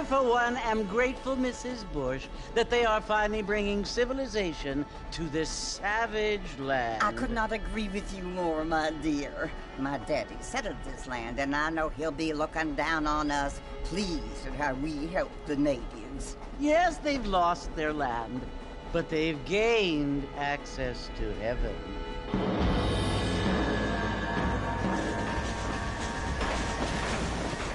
I, for one, am grateful, Mrs. Bush, that they are finally bringing civilization to this savage land. I could not agree with you more, my dear. My daddy settled this land, and I know he'll be looking down on us, pleased at how we help the natives. Yes, they've lost their land, but they've gained access to heaven.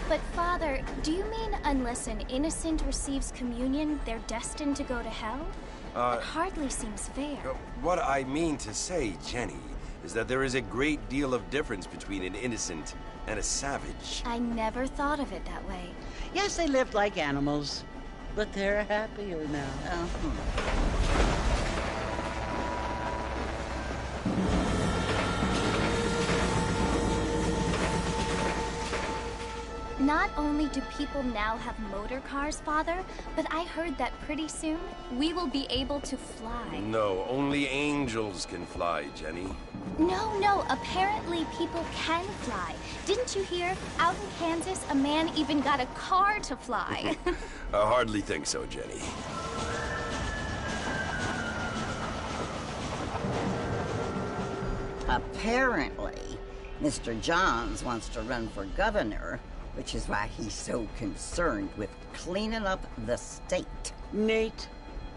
But Father, do you mean unless an innocent receives communion, they're destined to go to hell? That hardly seems fair. What I mean to say, Jenny, is that there is a great deal of difference between an innocent and a savage. I never thought of it that way. Yes, they lived like animals, but they're happier now. Not only do people now have motor cars, Father, but I heard that pretty soon we will be able to fly. No, only angels can fly, Jenny. No, apparently people can fly. Didn't you hear? Out in Kansas, a man even got a car to fly. I hardly think so, Jenny. Apparently, Mr. Johns wants to run for governor, which is why he's so concerned with cleaning up the state. Nate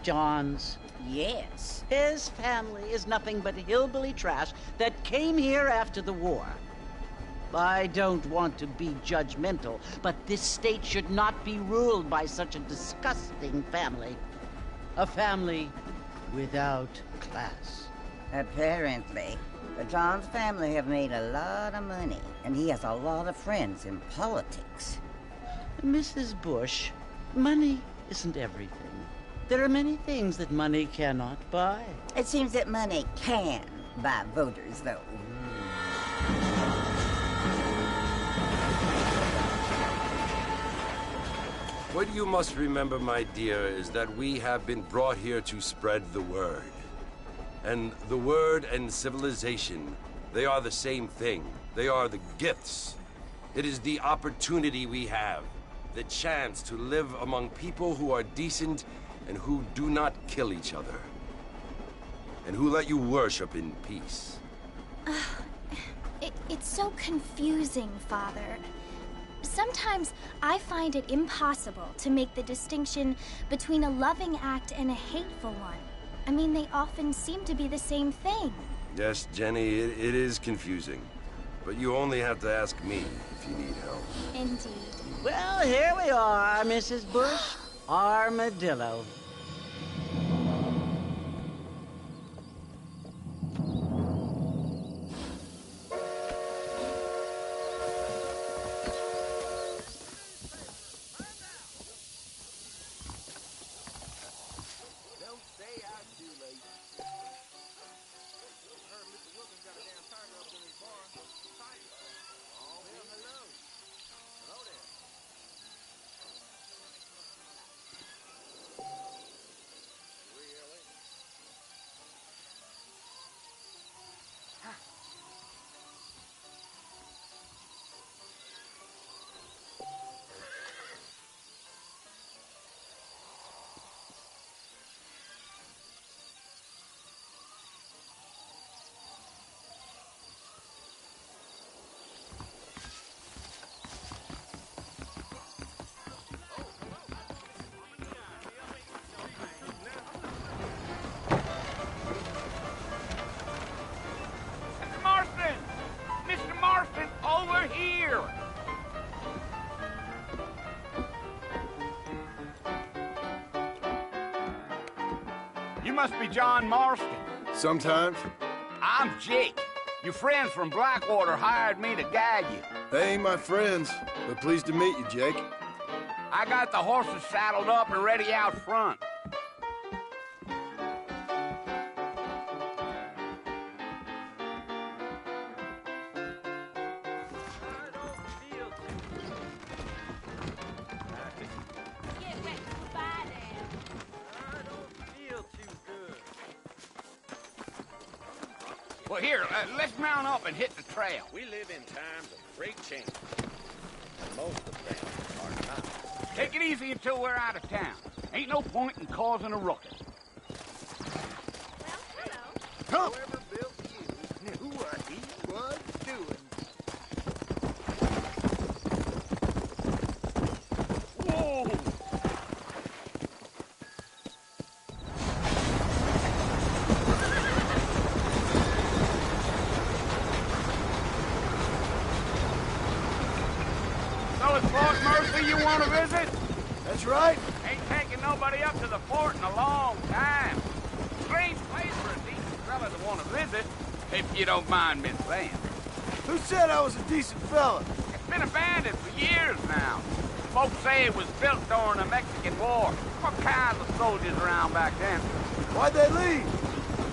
Johns. Yes. His family is nothing but hillbilly trash that came here after the war. I don't want to be judgmental, but this state should not be ruled by such a disgusting family. A family without class. Apparently. The Johns family have made a lot of money, and he has a lot of friends in politics. Mrs. Bush, money isn't everything. There are many things that money cannot buy. It seems that money can buy voters, though. What you must remember, my dear, is that we have been brought here to spread the word. And the word and civilization, they are the same thing. They are the gifts. It is the opportunity we have, the chance to live among people who are decent and who do not kill each other, and who let you worship in peace. It's so confusing, Father. Sometimes I find it impossible to make the distinction between a loving act and a hateful one. I mean, they often seem to be the same thing. Yes, Jenny, it is confusing. But you only have to ask me if you need help. Indeed. Well, here we are, Mrs. Bush. Armadillo. You must be John Marston. Sometimes. I'm Jake. Your friends from Blackwater hired me to guide you. They ain't my friends, but pleased to meet you, Jake. I got the horses saddled up and ready out front. Well, here, let's mount up and hit the trail. We live in times of great change. And most of them are not. Take it easy until we're out of town. Ain't no point in causing a ruckus. Come! Whoever built you knew what he was doing. Whoa! So it's Fort Mercy you want to visit? That's right. Ain't taking nobody up to the fort in a long time. Strange place for a decent fella to want to visit, if you don't mind me saying. Who said I was a decent fella? It's been abandoned for years now. Folks say it was built during the Mexican War. What kinds of soldiers around back then? Why'd they leave?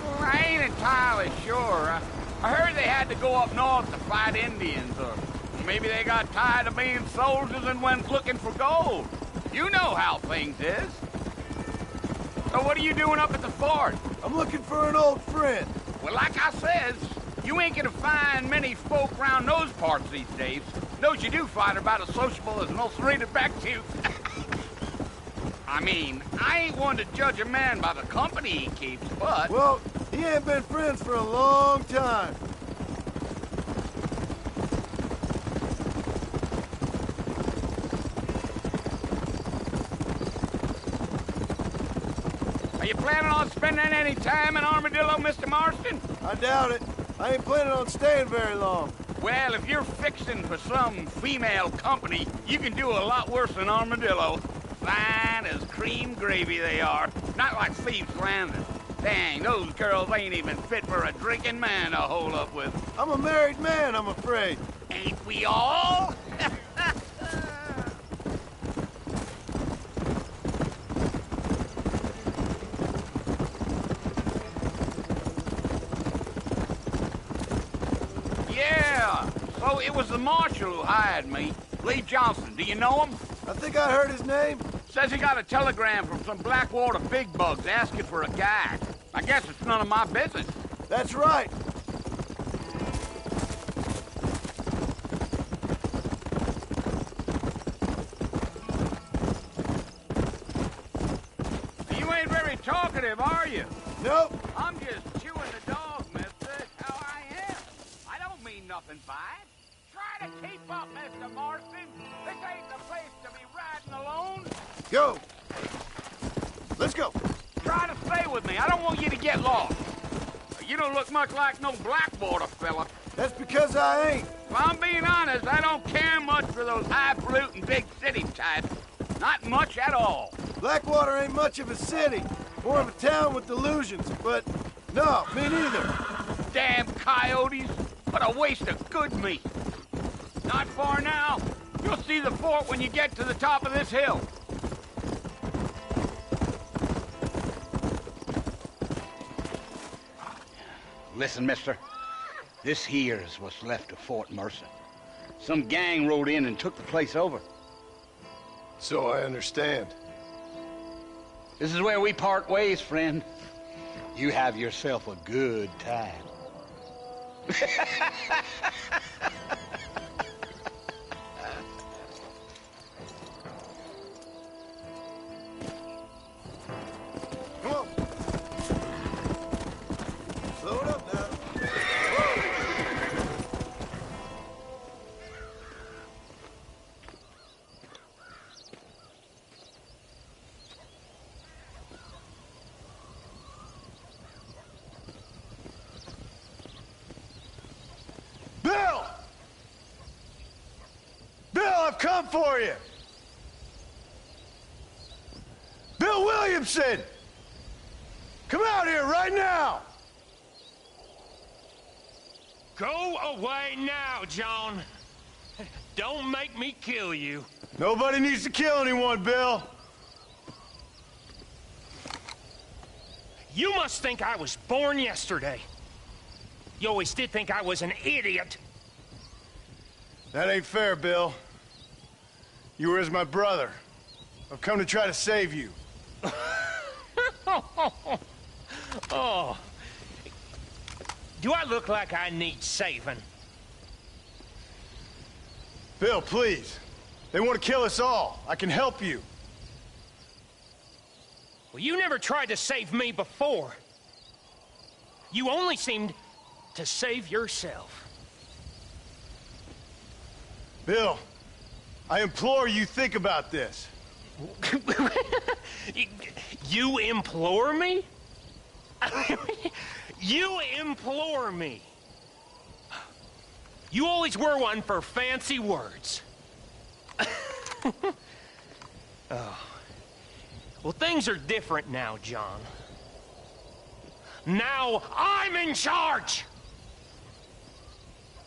Well, I ain't entirely sure. I heard they had to go up north to fight Indians, or maybe they got tired of being soldiers and went looking for gold. You know how things is. So what are you doing up at the fort? I'm looking for an old friend. Well, like I says, you ain't gonna find many folk round those parts these days. Those you do find are about as sociable as an ulcerated back tooth. I mean, I ain't one to judge a man by the company he keeps, but... Well, he ain't been friends for a long time. Are you planning on spending any time in Armadillo, Mr. Marston? I doubt it. I ain't planning on staying very long. Well, if you're fixing for some female company, you can do a lot worse than Armadillo. Fine as cream gravy they are. Not like Thieves Landing. Dang, those girls ain't even fit for a drinking man to hole up with. I'm a married man, I'm afraid. Ain't we all? Yeah, so it was the marshal who hired me. Lee Johnson, do you know him? I think I heard his name. Says he got a telegram from some Blackwater big bugs asking for a guide. I guess it's none of my business. That's right. You ain't very talkative, are you? Nope. I'm just chewing the dog, mister. That's how I am. I don't mean nothing by it. Try to keep up, Mr. Marston. This ain't the place to be riding alone. Go. Let's go. Try to stay with me. I don't want you to get lost. You don't look much like no Blackwater fella. That's because I ain't. If I'm being honest, I don't care much for those highfalutin big city types. Not much at all. Blackwater ain't much of a city. More of a town with delusions, but no, me neither. Damn coyotes. What a waste of good meat. Not far now. You'll see the fort when you get to the top of this hill. Listen, mister. This here is what's left of Fort Mercer. Some gang rode in and took the place over. So I understand. This is where we part ways, friend. You have yourself a good time. Come on. Slow it up now. Bill! Bill, I've come for you! Bill Williamson! Come out here right now! Go away now, John. Don't make me kill you. Nobody needs to kill anyone, Bill. You must think I was born yesterday. You always did think I was an idiot. That ain't fair, Bill. You were as my brother. I've come to try to save you. Oh. Do I look like I need saving? Bill, please. They want to kill us all. I can help you. Well, you never tried to save me before. You only seemed to save yourself. Bill, I implore you think about this. You implore me? You implore me. You always were one for fancy words. Oh. Well, things are different now, John. Now I'm in charge!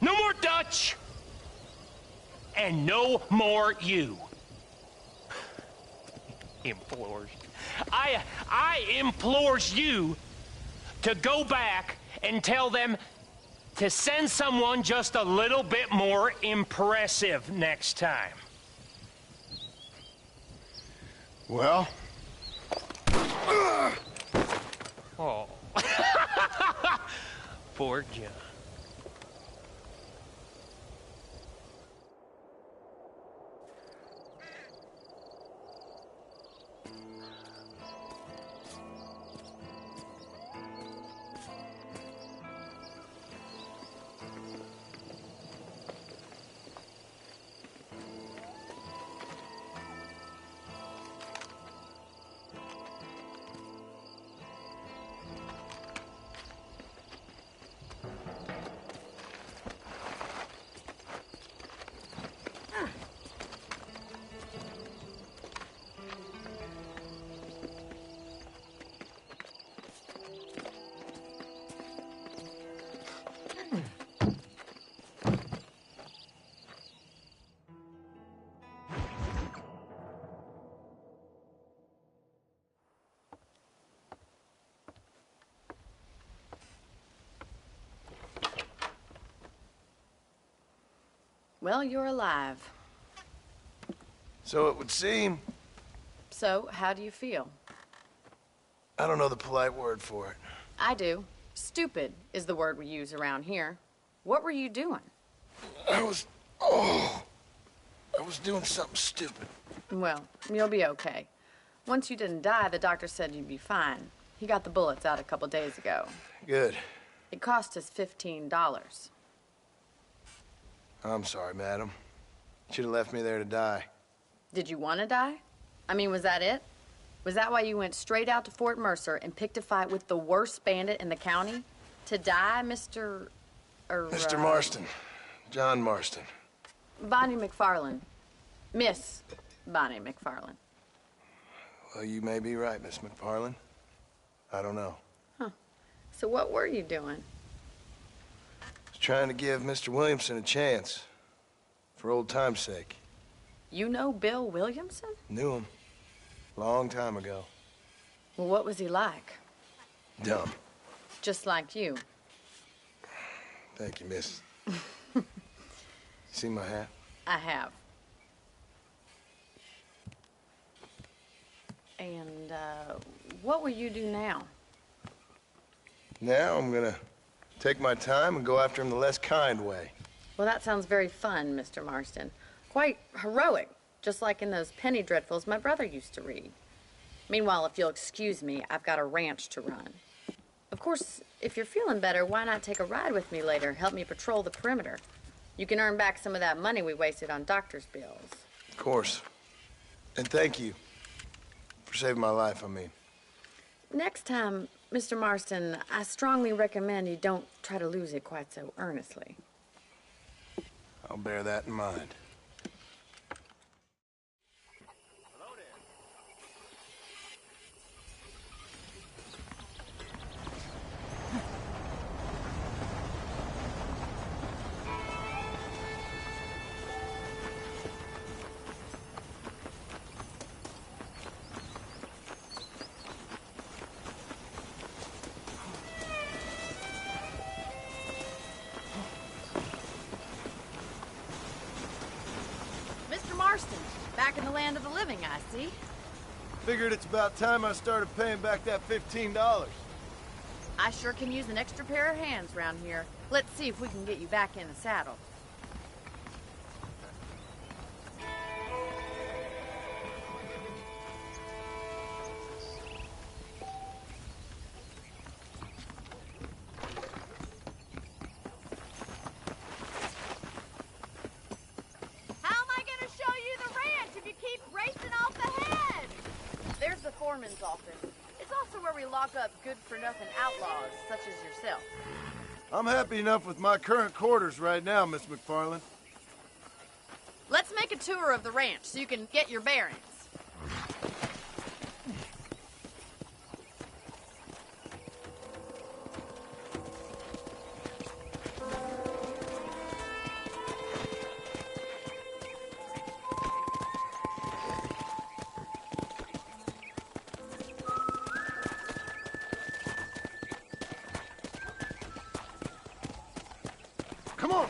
No more Dutch! And no more you. Implores. I implores you to go back and tell them to send someone just a little bit more impressive next time. Well? Oh. Poor John. Well, you're alive. So it would seem. So, how do you feel? I don't know the polite word for it. I do. Stupid is the word we use around here. What were you doing? I was doing something stupid. Well, you'll be okay. Once you didn't die, the doctor said you'd be fine. He got the bullets out a couple days ago. Good. It cost us $15. I'm sorry, madam. Should have left me there to die. Did you want to die? I mean, was that it? Was that why you went straight out to Fort Mercer and picked a fight with the worst bandit in the county? To die, Mr. Mr. Marston. John Marston. Bonnie McFarland. Miss Bonnie McFarland. Well, you may be right, Miss McFarland. I don't know. Huh. So what were you doing? Trying to give Mr. Williamson a chance. For old time's sake. You know Bill Williamson? Knew him. Long time ago. Well, what was he like? Dumb. Just like you. Thank you, miss. See my hat? I have. And, what will you do now? Now I'm gonna take my time and go after him the less kind way. Well, that sounds very fun, Mr. Marston. Quite heroic, just like in those penny dreadfuls my brother used to read. Meanwhile, if you'll excuse me, I've got a ranch to run. Of course, if you're feeling better, why not take a ride with me later? Help me patrol the perimeter. You can earn back some of that money we wasted on doctor's bills. Of course. And thank you. For saving my life, I mean. Next time, Mr. Marston, I strongly recommend you don't try to lose it quite so earnestly. I'll bear that in mind. Back in the land of the living, I see. Figured it's about time I started paying back that $15. I sure can use an extra pair of hands around here. Let's see if we can get you back in the saddle. often. It's also where we lock up good-for-nothing outlaws, such as yourself. I'm happy enough with my current quarters right now, Miss McFarland. Let's make a tour of the ranch so you can get your bearings. Come on!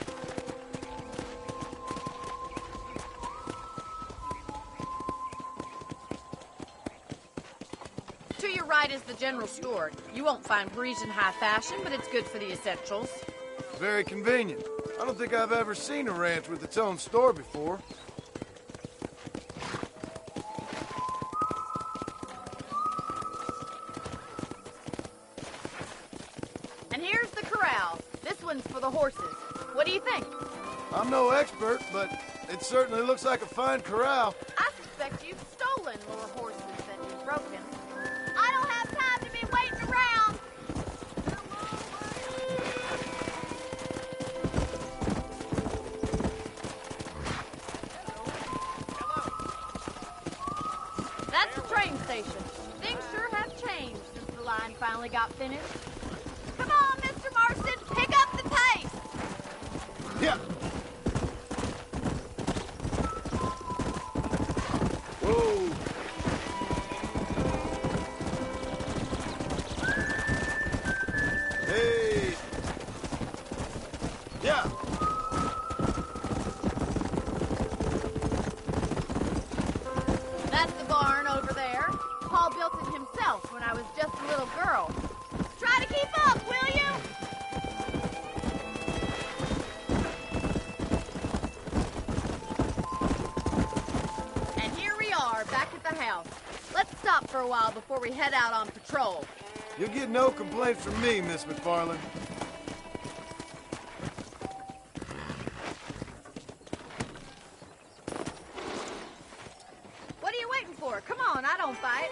To your right is the general store. You won't find Parisian high fashion, but it's good for the essentials. Very convenient. I don't think I've ever seen a ranch with its own store before. And here's the corral. This one's for the horses. What do you think? I'm no expert, but it certainly looks like a fine corral. I suspect you've stolen more horses than you've broken. I don't have time to be waiting around. That's the train station. Things sure have changed since the line finally got finished. Come on, Mr. Marston, pick up the pace. Yeah. Whoa. Hey. Yeah. That's the barn over there. Paul built it himself when I was just a little girl. Try to keep up, will you? And here we are, back at the house. Let's stop for a while before we head out on patrol. You'll get no complaints from me, Miss McFarland. What are you waiting for? Come on, I don't fight.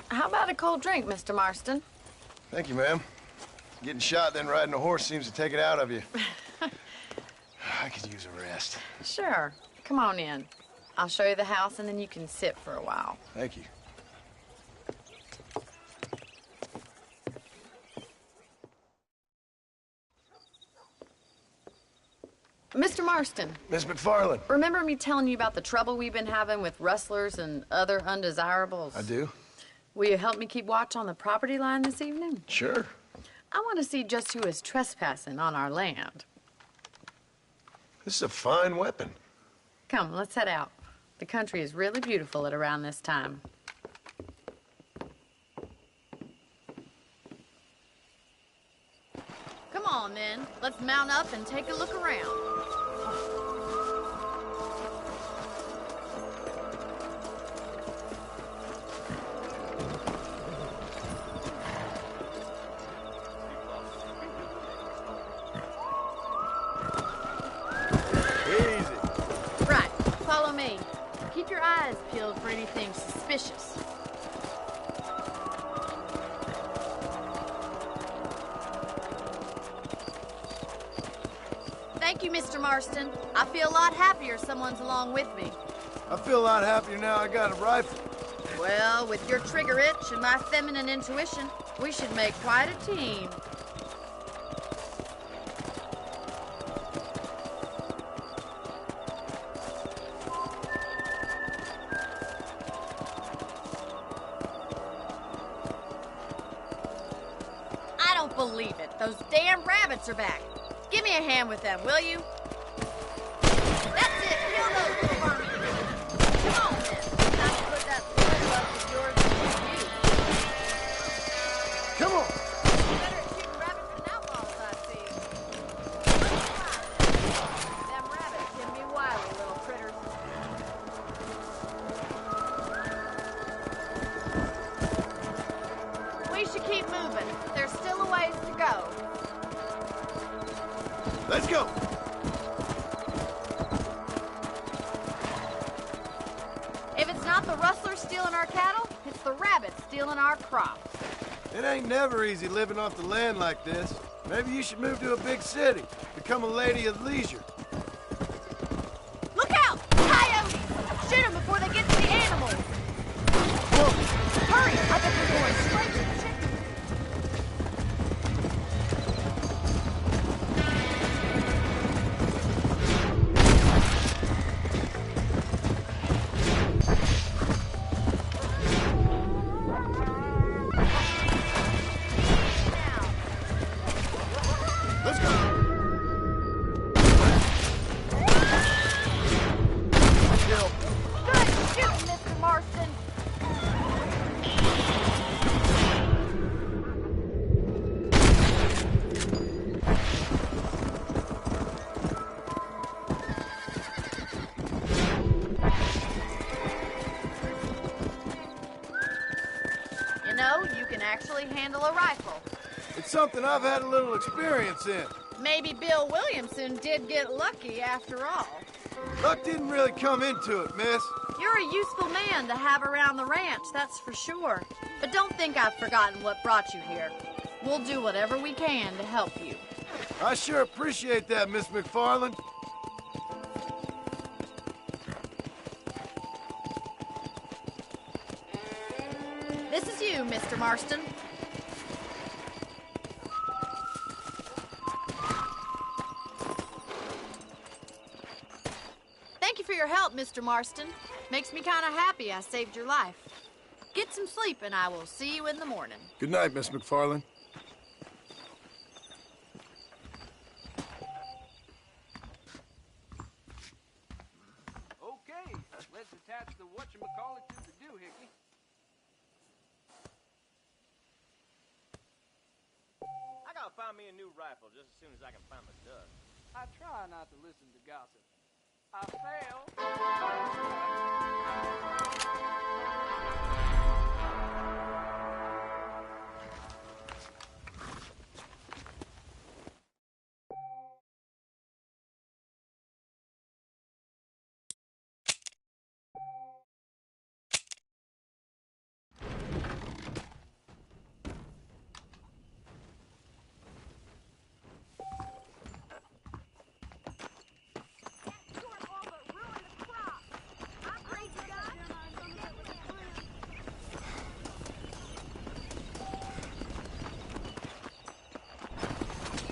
How about a cold drink, Mr. Marston? Thank you, ma'am. Getting shot, then riding a horse seems to take it out of you. I could use a rest. Sure. Come on in. I'll show you the house, and then you can sit for a while. Thank you. Mr. Marston, Miss McFarland. remember me telling you about the trouble we've been having with rustlers and other undesirables? I do. Will you help me keep watch on the property line this evening? Sure. I want to see just who is trespassing on our land. This is a fine weapon. Come, let's head out. The country is really beautiful at around this time. Come on, then. Let's mount up and take a look around. Easy. Right. Follow me. Keep your eyes peeled for anything suspicious. Thank you, Mr. Marston. I feel a lot happier someone's along with me. I feel a lot happier now I got a rifle. Well, with your trigger itch and my feminine intuition, we should make quite a team. I don't believe it. Those damn rabbits are back. Give me a hand with them, will you? That's it. Kill those little vermin. Come on, then. Time to put that blood lust of yours to use. Come on. Better at shooting rabbits than outlaws, I see. Them rabbits can be wily little critters. We should keep moving. There's still a ways to go. Let's go! If it's not the rustlers stealing our cattle, it's the rabbits stealing our crops. It ain't never easy living off the land like this. Maybe you should move to a big city, become a lady of leisure. Look out! Coyotes! Shoot them before they get to the animals! Whoa! Hurry! I bet they're going straight to the chickens. Let's go! Kill. Good shooting, Mr. Marston. You know, you can actually handle a rifle. It's something I've had a little experience in. Maybe Bill Williamson did get lucky after all. Luck didn't really come into it, miss. You're a useful man to have around the ranch, that's for sure. But don't think I've forgotten what brought you here. We'll do whatever we can to help you. I sure appreciate that, Miss McFarland. This is you, Mr. Marston. Thank you for your help, Mr. Marston. Makes me kind of happy I saved your life. Get some sleep, and I will see you in the morning. Good night, Miss McFarland. Okay, let's attach the whatchamacallit to the doohickey. I gotta find me a new rifle just as soon as I can find my duck. I try not to listen to gossip. I fail.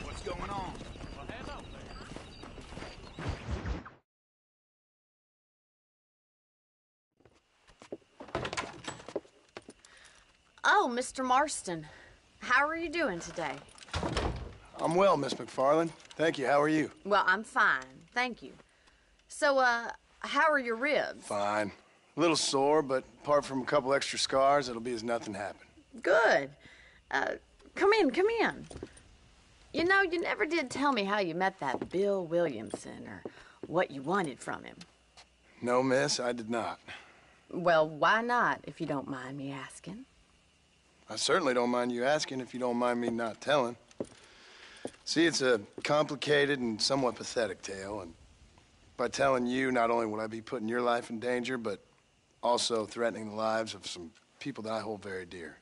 What's going on? Well, hello there. Oh, Mr. Marston. How are you doing today? I'm well, Miss McFarland. Thank you. How are you? Well, I'm fine. Thank you. So, how are your ribs? Fine. A little sore, but apart from a couple extra scars, it'll be as nothing happened. Good. Come in, come in. You know, you never did tell me how you met that Bill Williamson or what you wanted from him. No, miss, I did not. Well, why not, if you don't mind me asking? I certainly don't mind you asking if you don't mind me not telling. See, it's a complicated and somewhat pathetic tale, and by telling you, not only will I be putting your life in danger, but also threatening the lives of some people that I hold very dear.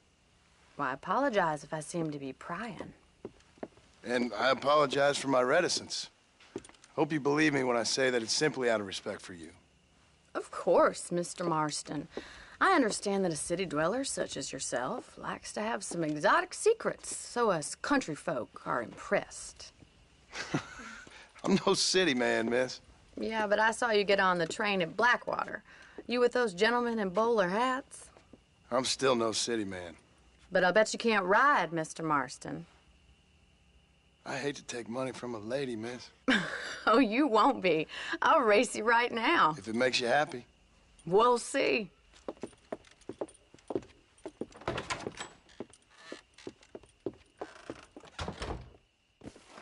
Well, I apologize if I seem to be prying. And I apologize for my reticence. Hope you believe me when I say that it's simply out of respect for you. Of course, Mr. Marston. I understand that a city dweller such as yourself likes to have some exotic secrets, so us country folk are impressed. I'm no city man, miss. Yeah, but I saw you get on the train at Blackwater. You with those gentlemen in bowler hats? I'm still no city man. But I'll bet you can't ride, Mr. Marston. I hate to take money from a lady, miss. Oh, you won't be. I'll race you right now. If it makes you happy. We'll see. All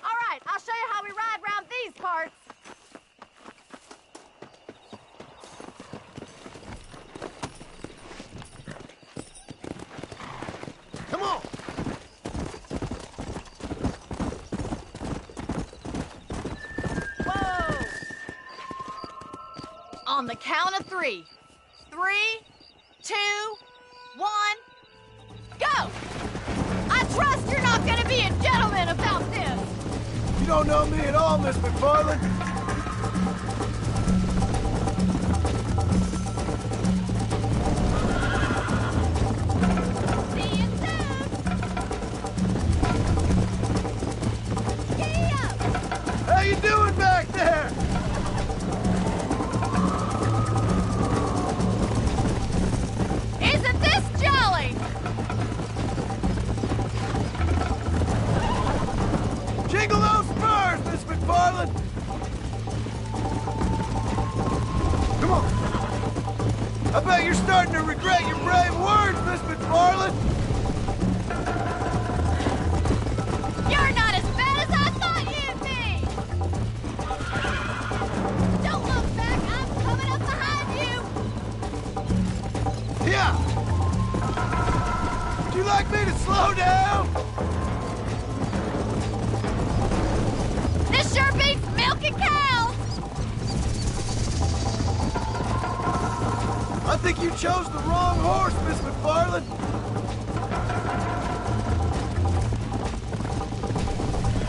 right, I'll show you how we ride round these parts. Come on! On the count of 3. 3, 2, 1, go! I trust you're not gonna be a gentleman about this! You don't know me at all, Miss McFarland. See you soon! Giddy up! How you doing back there? Isn't this jolly? Jingle those spurs, Miss McFarland! Come on! I bet you're starting to regret your brave words, Miss McFarland! You're not as bad as I thought you'd be! Don't look back, I'm coming up behind you! Yeah! Would you like me to slow down? This sure beats milking cows! I think you chose the wrong horse, Miss McFarland.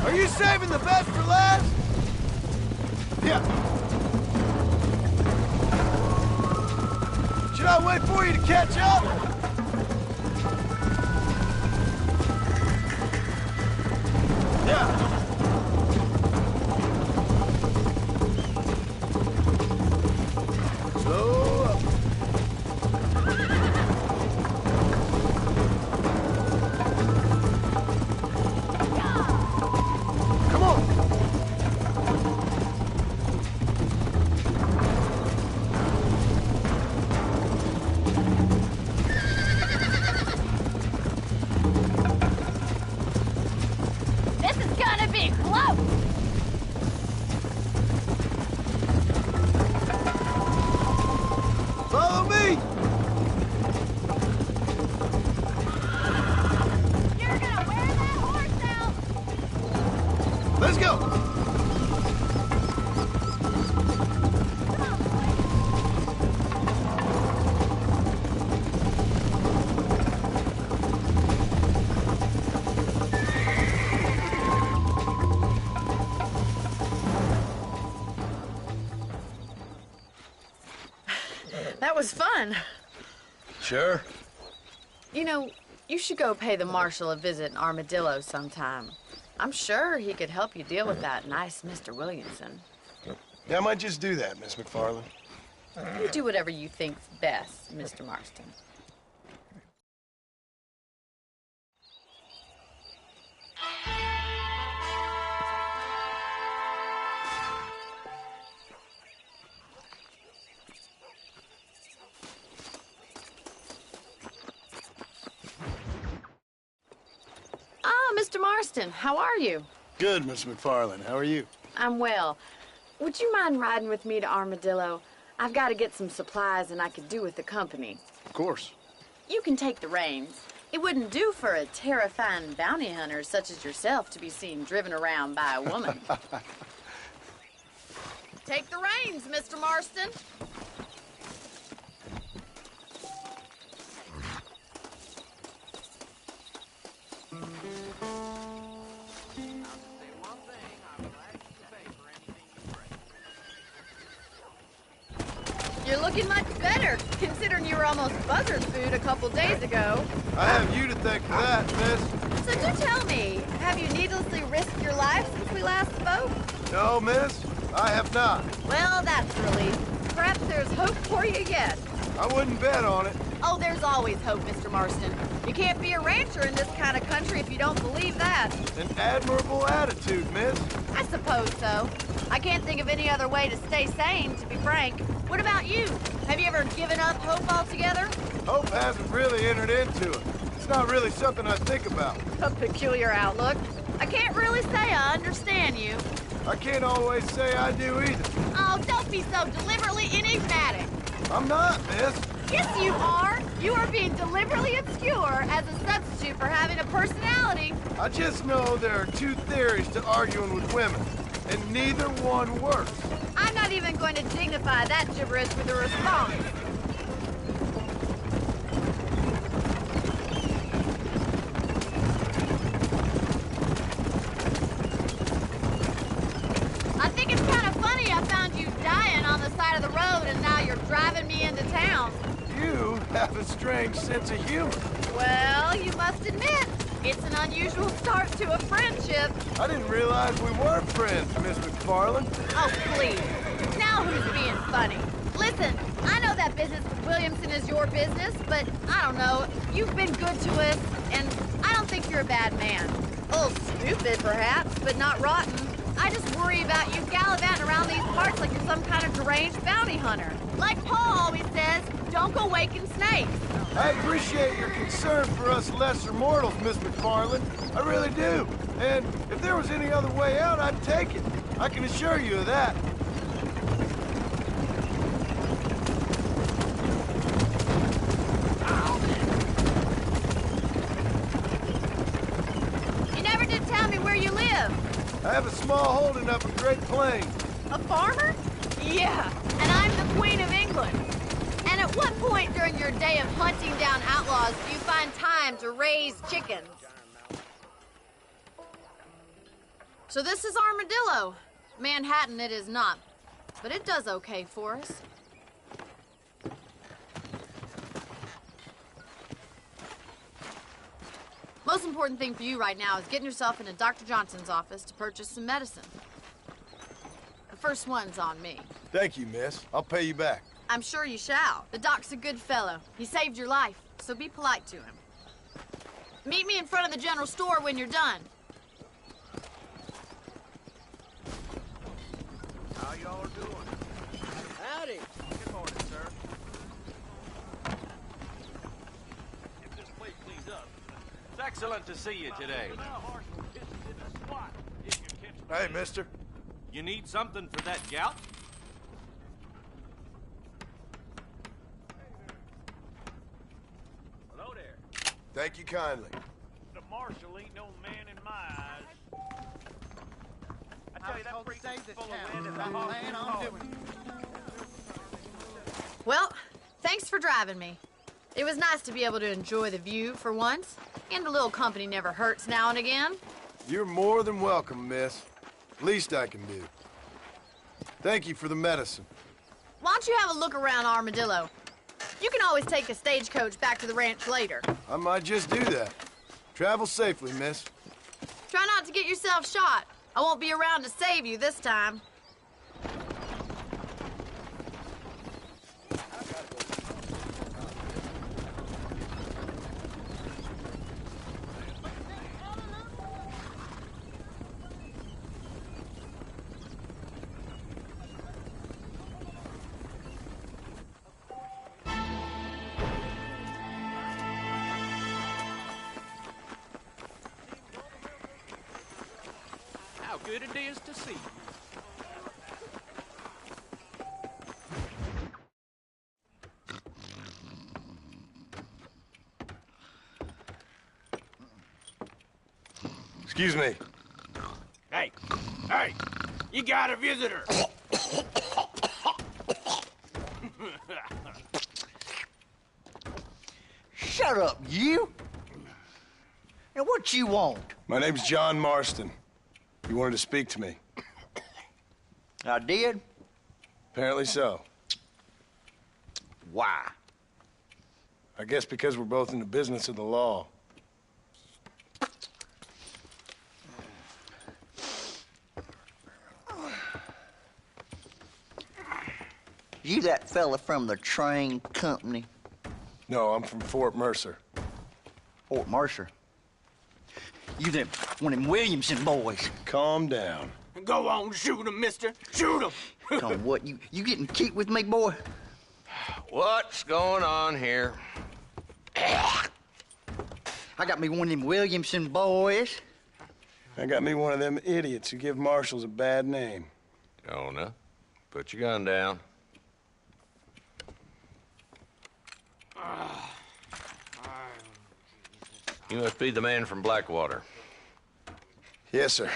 Are you saving the best for last? Yeah. Should I wait for you to catch up? Yeah. Slow up. Come on. This is gonna be close! Follow me. You're gonna wear that horse out! Let's go. That was fun. Sure. You know, you should go pay the marshal a visit in Armadillo sometime. I'm sure he could help you deal with that nice Mr. Williamson. Yeah, I might just do that, Miss McFarland. You do whatever you think's best, Mr. Marston. Ah, Mr. Marston, how are you? Good, Miss McFarland. How are you? I'm well. Would you mind riding with me to Armadillo? I've got to get some supplies and I could do with the company. Of course. You can take the reins. It wouldn't do for a terrifying bounty hunter such as yourself to be seen driven around by a woman. Take the reins, Mr. Marston. You're looking much better, considering you were almost buzzard food a couple days ago. I have you to thank for that, miss. So do tell me, have you needlessly risked your life since we last spoke? No, miss, I have not. Well, that's a relief. Perhaps there's hope for you yet. I wouldn't bet on it. Oh, there's always hope, Mr. Marston. You can't be a rancher in this kind of country if you don't believe that. An admirable attitude, miss. I suppose so. I can't think of any other way to stay sane, to be frank. What about you? Have you ever given up hope altogether? Hope hasn't really entered into it. It's not really something I think about. A peculiar outlook. I can't really say I understand you. I can't always say I do either. Oh, don't be so deliberately enigmatic. I'm not, miss. Yes, you are. You are being deliberately obscure as a substitute for having a personality. I just know there are two theories to arguing with women. and neither one works. I'm not even going to dignify that gibberish with a response. I think it's kind of funny I found you dying on the side of the road and now you're driving me into town. You have a strange sense of humor. Well, you must admit, it's an unusual start to a friendship. I didn't realize we were friends, Miss McFarland. Oh, please. Now who's being funny? Listen, I know that business with Williamson is your business, but I don't know. You've been good to us, and I don't think you're a bad man. A little stupid, perhaps, but not rotten. I just worry about you gallivanting around these parts like you're some kind of deranged bounty hunter. Like Paul always says, don't go waking snakes. I appreciate your concern for us lesser mortals, Miss McFarland. I really do. And if there was any other way out, I'd take it. I can assure you of that. You never did tell me where you live. I have a small holding up in Great Plains. A farmer? Yeah, and I'm the Queen of England. And at what point during your day of hunting down outlaws do you find time to raise chickens? So this is Armadillo. Manhattan it is not, but it does okay for us. Most important thing for you right now is getting yourself into Dr. Johnson's office to purchase some medicine. The first one's on me. Thank you, miss. I'll pay you back. I'm sure you shall. The doc's a good fellow. He saved your life, so be polite to him. Meet me in front of the general store when you're done. How y'all doing? Howdy. Good morning, sir. If this place cleans up. It's excellent to see you today. Hey, mister. You need something for that gout? Hello there. Thank you kindly. The marshal ain't no man in my eyes. I tell you, that freak is full of wind and the plan on doing. Well, thanks for driving me. It was nice to be able to enjoy the view for once, and a little company never hurts now and again. You're more than welcome, miss. Least I can do. Thank you for the medicine. Why don't you have a look around Armadillo? You can always take a stagecoach back to the ranch later. I might just do that. Travel safely, miss. Try not to get yourself shot. I won't be around to save you this time. How good it is to see you. Excuse me. Hey, hey, you got a visitor. Shut up, you! Now, what you want? My name's John Marston. You wanted to speak to me. I did? Apparently so. Why? I guess because we're both in the business of the law. You that fella from the train company? No, I'm from Fort Mercer. Fort Mercer? You them one of them Williamson boys. Calm down. Go on, shoot him, mister. Shoot him. Come on, what, you getting keep with me, boy? What's going on here? I got me one of them Williamson boys. I got me one of them idiots who give marshals a bad name. Jonah, put your gun down. You must be the man from Blackwater. Yes, sir.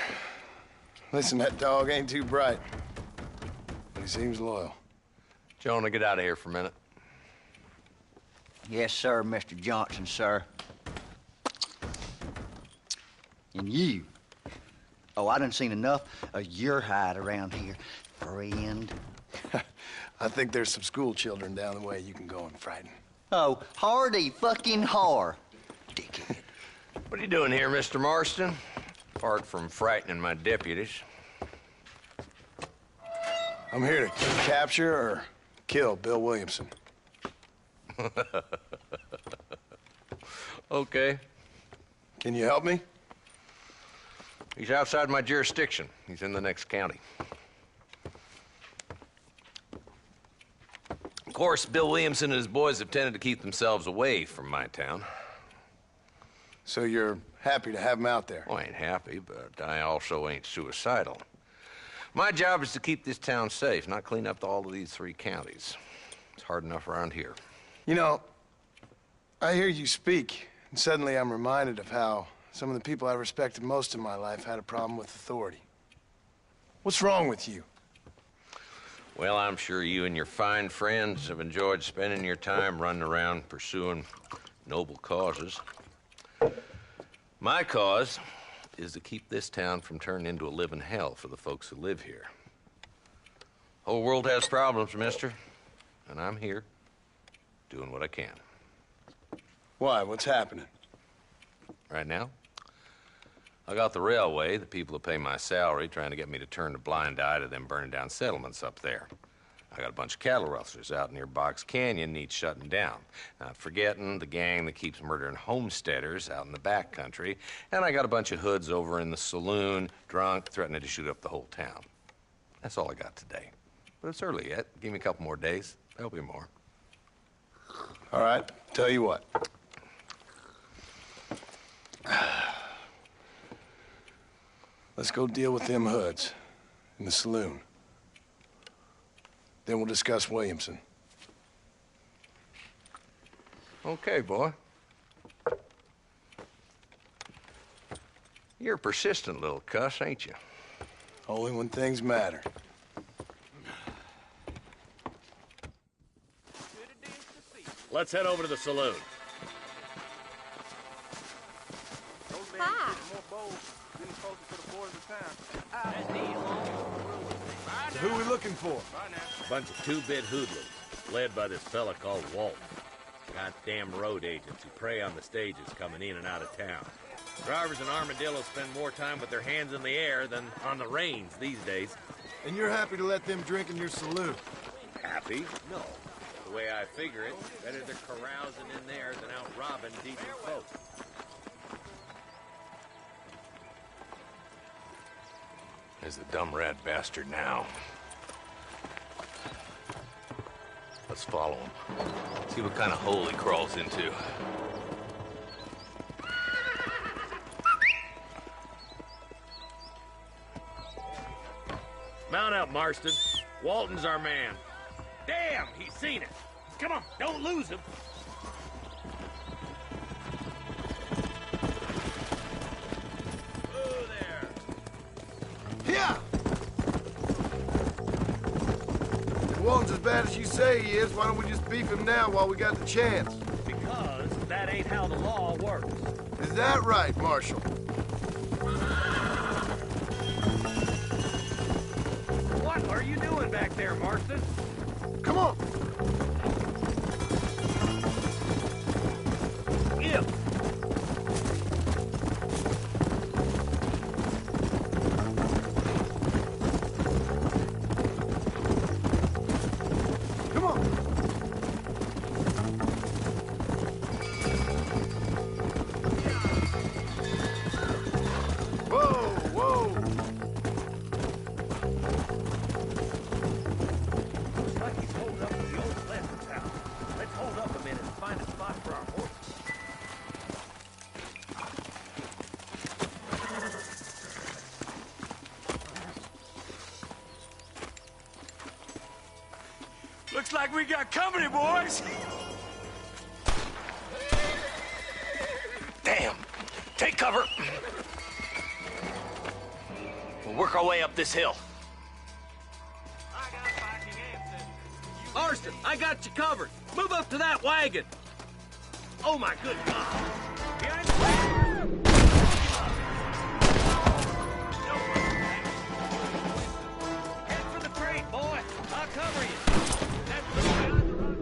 Listen, that dog ain't too bright. But he seems loyal. Jonah, get out of here for a minute. Yes, sir, Mr. Johnson, sir. And you. Oh, I done seen enough of your hide around here, friend. I think there's some school children down the way you can go and frighten. Oh, hardy fucking har. Dickhead. What are you doing here, Mr. Marston? Apart from frightening my deputies. I'm here to capture or kill Bill Williamson. Okay. Can you help me? He's outside my jurisdiction. He's in the next county. Of course, Bill Williamson and his boys have tended to keep themselves away from my town. So you're happy to have him out there? Well, I ain't happy, but I also ain't suicidal. My job is to keep this town safe, not clean up all of these 3 counties. It's hard enough around here. You know, I hear you speak, and suddenly I'm reminded of how some of the people I respected most in my life had a problem with authority. What's wrong with you? Well, I'm sure you and your fine friends have enjoyed spending your time running around pursuing noble causes. My cause is to keep this town from turning into a living hell for the folks who live here. Whole world has problems, mister, and I'm here doing what I can. Why? What's happening? Right now, I got the railway, the people who pay my salary, trying to get me to turn a blind eye to them burning down settlements up there. I got a bunch of cattle rustlers out near Box Canyon needs shutting down. Not forgetting the gang that keeps murdering homesteaders out in the back country. And I got a bunch of hoods over in the saloon, drunk, threatening to shoot up the whole town. That's all I got today. But it's early yet. Give me a couple more days. There'll be more. All right, tell you what. Let's go deal with them hoods in the saloon. Then we'll discuss Williamson. Okay, boy. You're a persistent little cuss, ain't you? Only when things matter. Let's head over to the saloon. Hi. Who are we looking for? Bunch of 2-bit hoodlums, led by this fella called Walton. Goddamn road agents who prey on the stages coming in and out of town. Drivers in Armadillo spend more time with their hands in the air than on the reins these days. And you're happy to let them drink in your saloon? Happy? No. The way I figure it, better they're carousing in there than out robbing decent folks. There's the dumb rat bastard now. Let's follow him. See what kind of hole he crawls into. Mount up, Marston. Walton's our man. Damn, he's seen it. Come on, don't lose him. Whoa there. Yeah! If Walton's as bad as you say he is, why don't we just beef him now while we got the chance? Because that ain't how the law works. Is that right, Marshal? What are you doing back there, Marston? Come on! If Come on! Whoa, whoa! looks like he's holding up at the old Pleasant's house. Let's hold up a minute and find a spot for our horses. Looks like we got company, boys. Damn! Take cover! Well, work our way up this hill. Marston, I got you covered. Move up to that wagon. Oh, my good God. Behind the wagon. Head for the crate, boy. I'll cover you. That's the way on the road.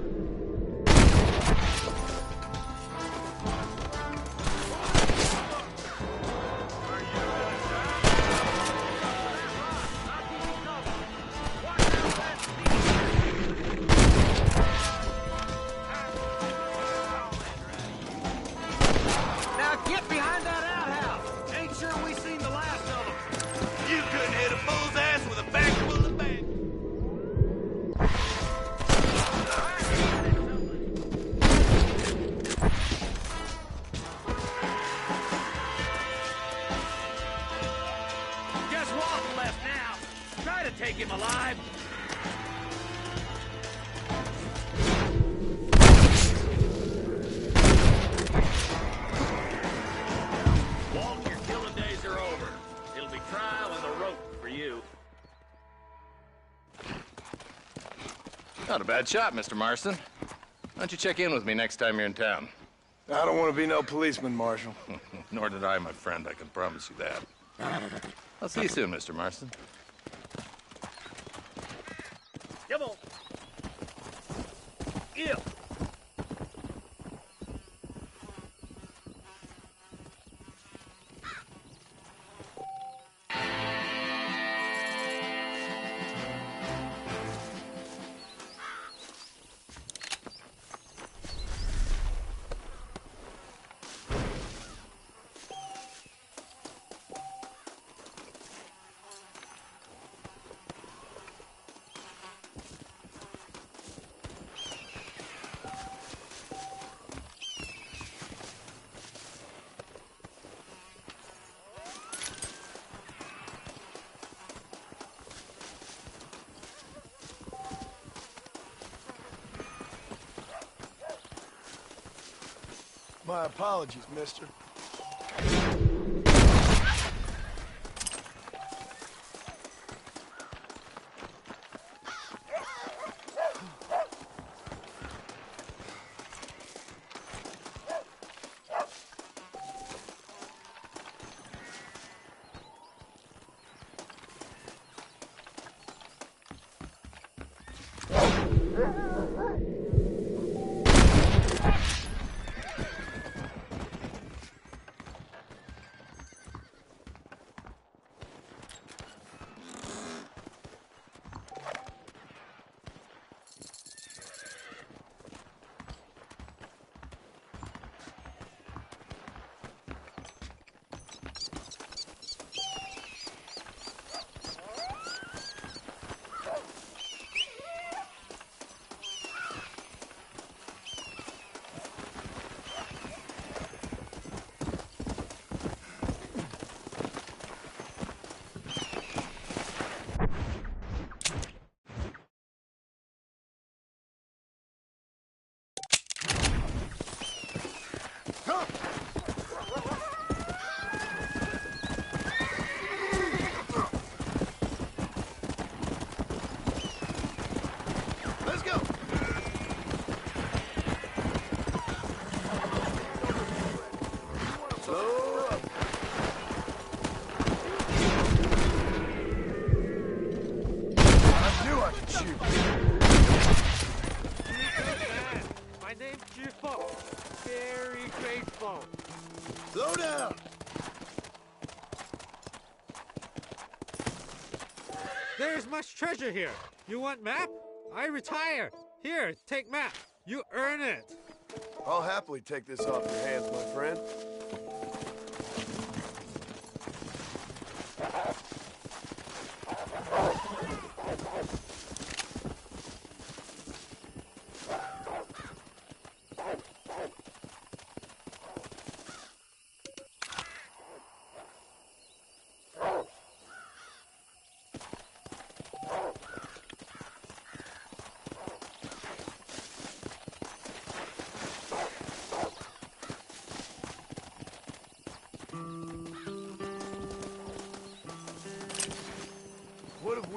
Get behind that outhouse! Ain't sure we seen the last of them. You couldn't hit a bull's ass with a bag full of bang. Just Walt left now. Try to take him alive. Not a bad shot, Mr. Marston. Why don't you check in with me next time you're in town? I don't want to be no policeman, Marshal. Nor did I, my friend. I can promise you that. I'll see you soon, Mr. Marston. Come on. Yeah. My apologies, mister. Slow down. There's much treasure here. You want map? I retire. Here, take map. You earn it. I'll happily take this off your hands, my friend.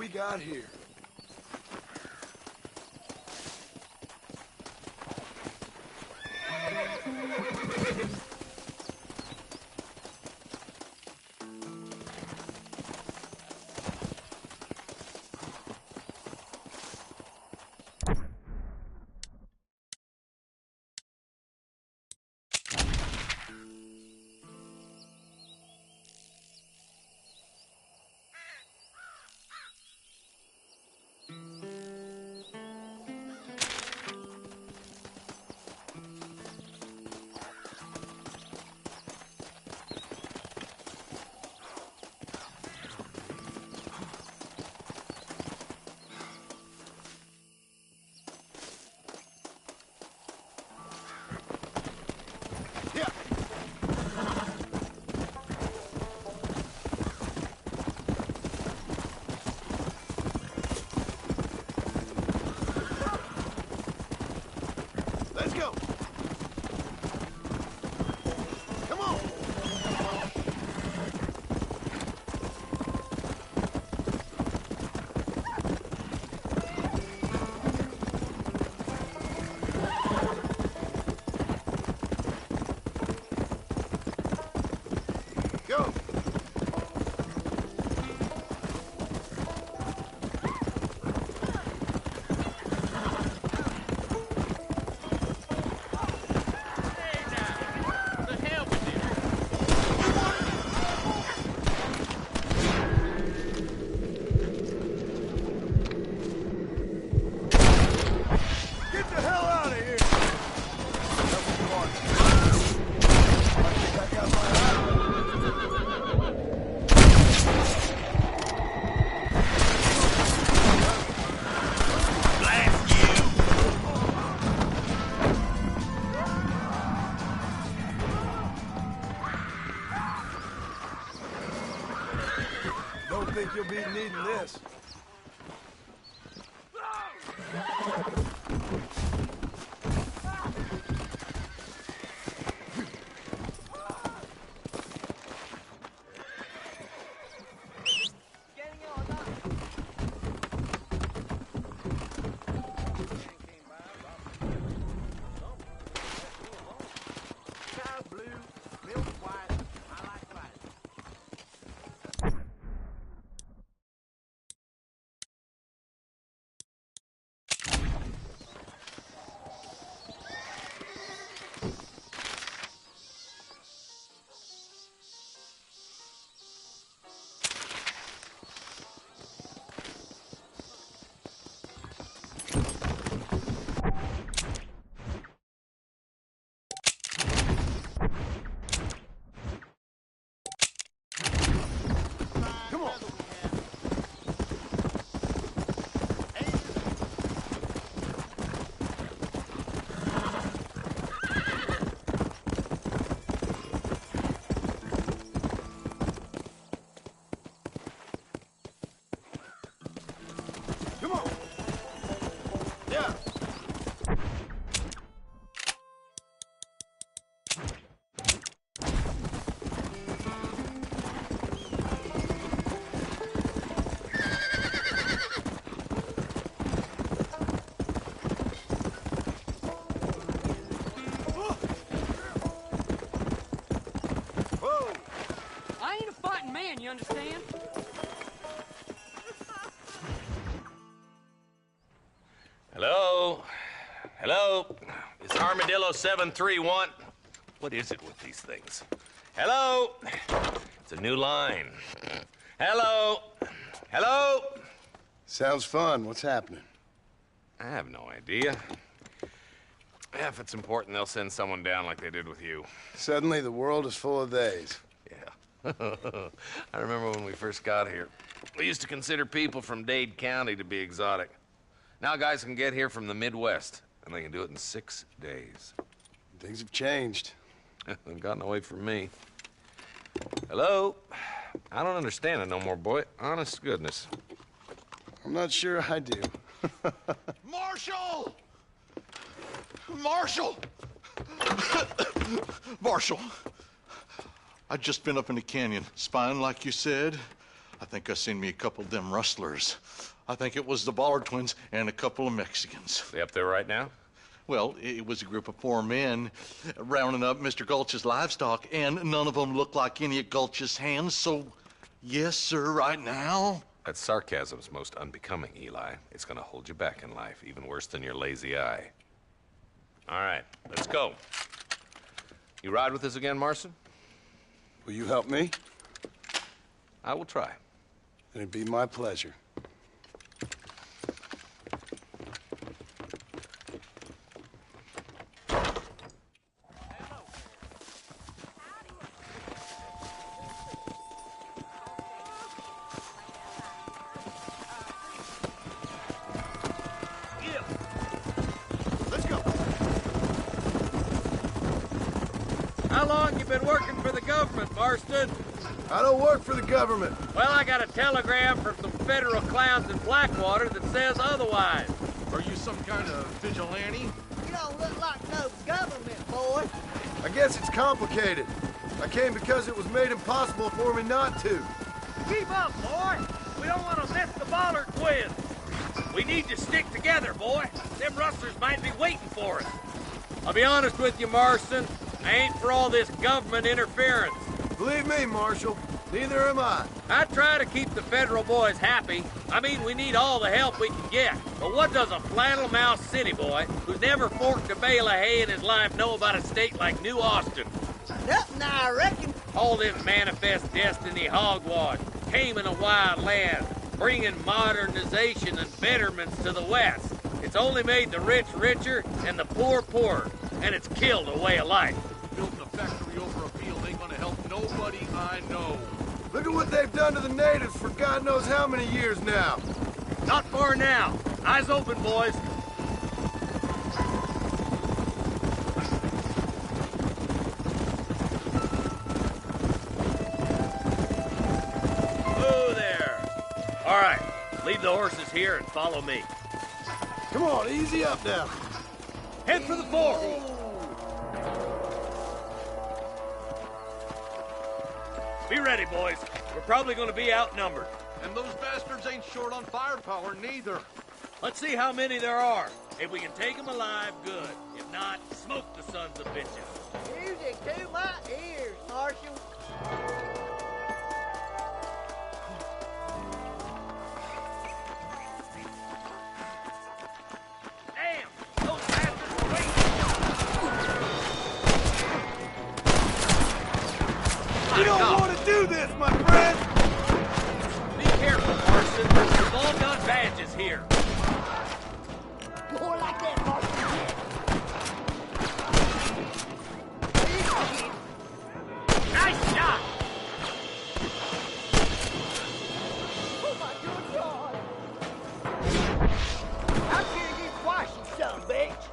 we got here? Don't think you'll be needing this. You understand? Hello? Hello? It's Armadillo 731. What is it with these things? Hello? It's a new line. Hello? Hello? Sounds fun. What's happening? I have no idea. Yeah, if it's important, they'll send someone down like they did with you. Suddenly, the world is full of theys. I remember when we first got here. We used to consider people from Dade County to be exotic. Now guys can get here from the Midwest, and they can do it in 6 days. Things have changed. They've gotten away from me. Hello? I don't understand it no more, boy. Honest to goodness. I'm not sure I do. Marshall! Marshall! Marshall! I'd just been up in the canyon, spying like you said. I think I seen me a couple of them rustlers. I think it was the Ballard twins and a couple of Mexicans. They up there right now? Well, it was a group of 4 men rounding up Mr. Gulch's livestock, and none of them looked like any of Gulch's hands, so yes, sir, right now. That sarcasm's most unbecoming, Eli. It's gonna hold you back in life, even worse than your lazy eye. All right, let's go. You ride with us again, Marston? Will you help me? I will try. It'd be my pleasure. How long you been working for the government, Marston? I don't work for the government. Well, I got a telegram from some federal clowns in Blackwater that says otherwise. Are you some kind of vigilante? You don't look like no government, boy. I guess it's complicated. I came because it was made impossible for me not to. Keep up, boy. We don't want to miss the Ballard twins. We need to stick together, boy. Them rustlers might be waiting for us. I'll be honest with you, Marston. I ain't for all this government interference. Believe me, Marshal, neither am I. I try to keep the federal boys happy. I mean, we need all the help we can get. But what does a flannel-mouthed city boy who's never forked a bale of hay in his life know about a state like New Austin? Nothing, I reckon. All this manifest destiny hogwash, taming a wild land, bringing modernization and betterments to the West. It's only made the rich richer and the poor poorer, and it's killed a way of life. Building a factory over a field ain't gonna help nobody I know. Look at what they've done to the natives for God knows how many years now. Not far now. Eyes open, boys. Oh, there. All right, leave the horses here and follow me. Come on, easy up now. Head for the fort. Be ready, boys. We're probably going to be outnumbered. And those bastards ain't short on firepower, neither. Let's see how many there are. If we can take them alive, good. If not, smoke the sons of bitches. Music to my ears, Marshal. Damn! Those bastards are waiting! You don't want to do this, my friend! Be careful, Marston. We've all got badges here. More like that, Marshal. Nice shot! Oh, my good God. I'll kill you twice, you son of a bitch.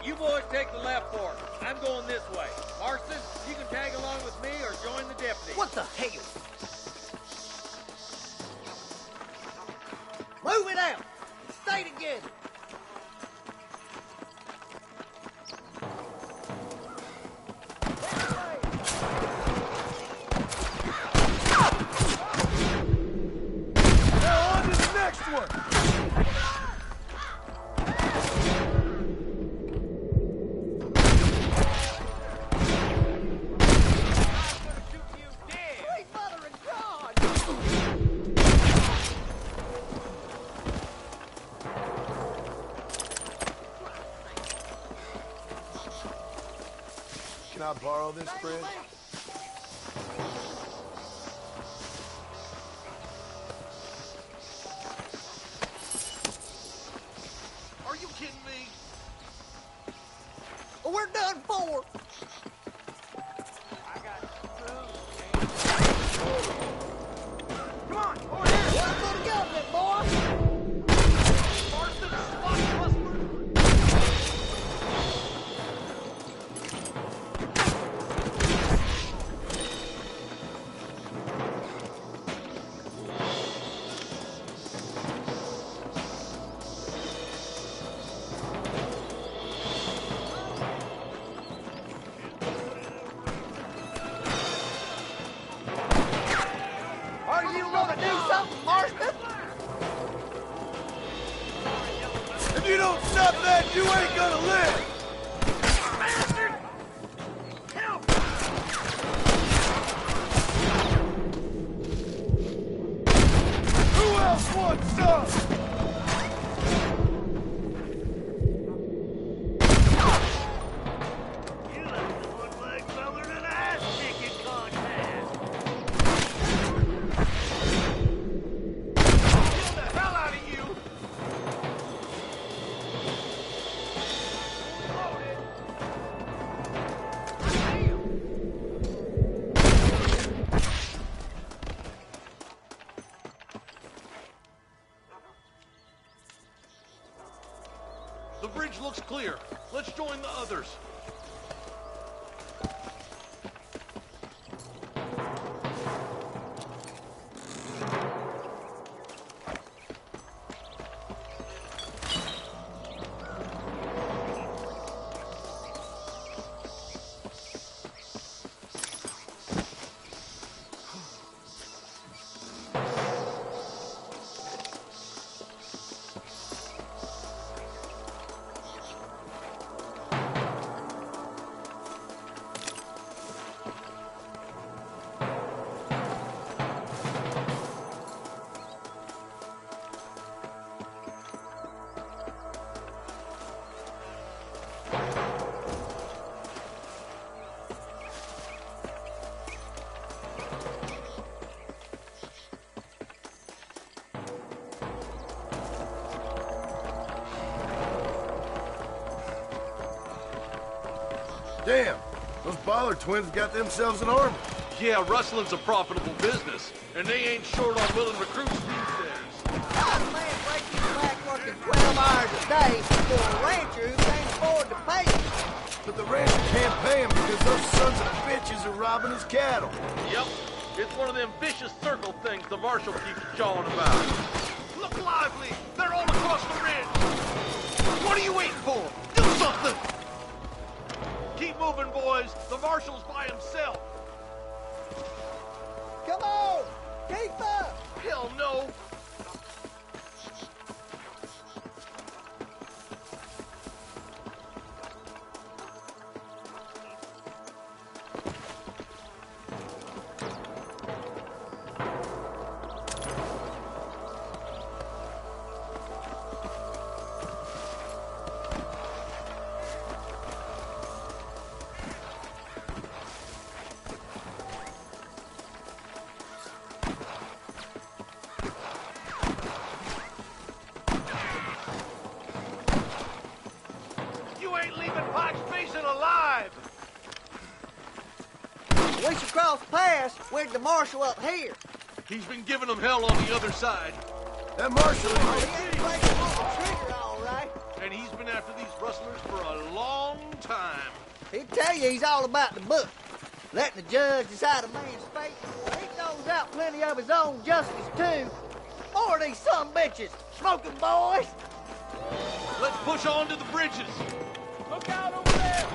You boys take the left fork. I'm going this way. Marston, you can tag along with me or join the deputy. What the hell? Move it out. Stay together. Now on to the next one! Sweet mother and God! Can I borrow this, Fred? Are you kidding me? We're done for. Come on, over here. One for the government, boy. Marston, spot buster. don't stop that, you ain't gonna live! Bastard! Help! Who else wants some? You like the one-leg feller in an ass-kicking contest. Kill the hell out of you! The bridge looks clear. Let's join the others. Damn, those Bollard twins got themselves an army. Yeah, rustling's a profitable business, and they ain't short on willing recruits these days. How's a man break his back working 12 hours a day for a rancher who can't afford to pay him? But the rancher can't pay him because those sons of bitches are robbing his cattle. Yep, it's one of them vicious circle things the marshal keeps jawing about. Look lively! They're all across the ridge! What are you waiting for? Do something! Keep moving, boys. The marshal's by himself. Come on! Keep up! Hell no! alive! We should cross paths with the marshal up here. He's been giving them hell on the other side. That marshal He ain't afraid to pull the trigger, all right. And he's been after these rustlers for a long time. He'll tell you he's all about the book. Letting the judge decide a man's fate. He throws out plenty of his own justice, too. More of these sumbitches. Smoking boys. Let's push on to the bridges. Look out over there!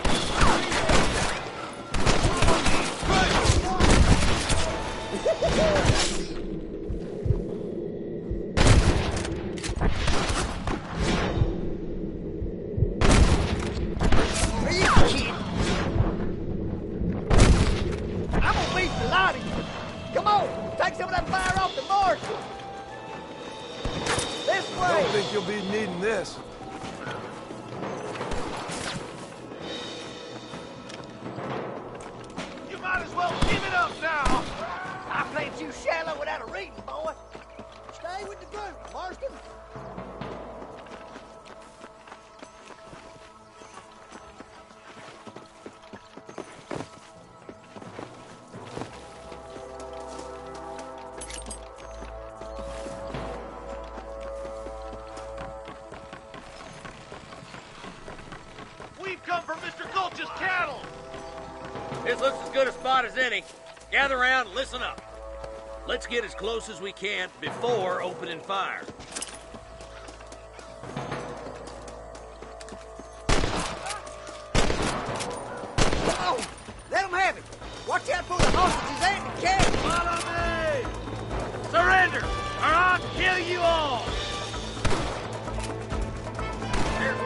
Are you kidding? I'm gonna beat the lot of you. Come on, take some of that fire off the marshal. This way. I don't think you'll be needing this. You might as well give it up now! I played you shallow without a reading, boy. Stay with the group, Marston. We've come for Mr. Gulch's cattle! This looks as good a spot as any. Gather around and listen up. Let's get as close as we can before opening fire. Come on, let them have it. Watch out for the hostages and the cattle. Follow me! Surrender, or I'll kill you all! There's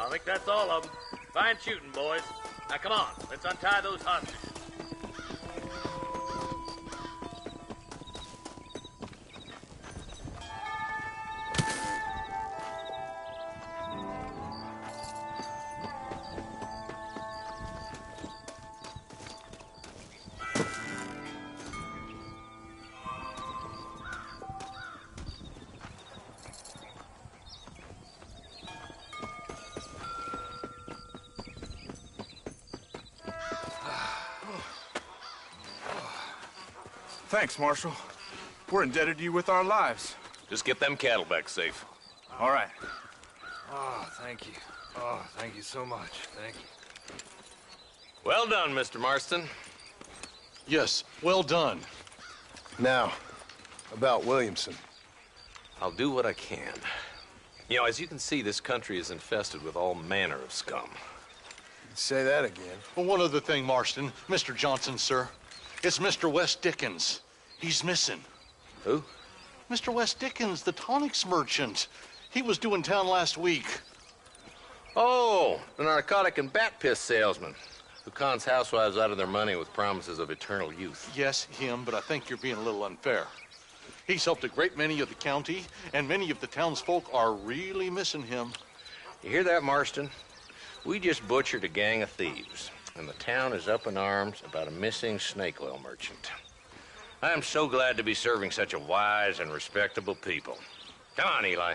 I think that's all of them. Fine shooting, boys. Now come on, let's untie those hostages. Thanks, Marshal. We're indebted to you with our lives. Just get them cattle back safe. All right. Oh, thank you. Oh, thank you so much. Thank you. Well done, Mr. Marston. Yes, well done. Now, about Williamson. I'll do what I can. You know, as you can see, this country is infested with all manner of scum. Say that again. Well, one other thing, Marston. Mr. Johnson, sir. It's Mr. Wes Dickens. He's missing. Who? Mr. Wes Dickens, the tonics merchant. He was due in town last week. Oh, the narcotic and bat piss salesman who cons housewives out of their money with promises of eternal youth. Yes, him, but I think you're being a little unfair. He's helped a great many of the county, and many of the townsfolk are really missing him. You hear that, Marston? We just butchered a gang of thieves, and the town is up in arms about a missing snake oil merchant. I am so glad to be serving such a wise and respectable people. Come on, Eli.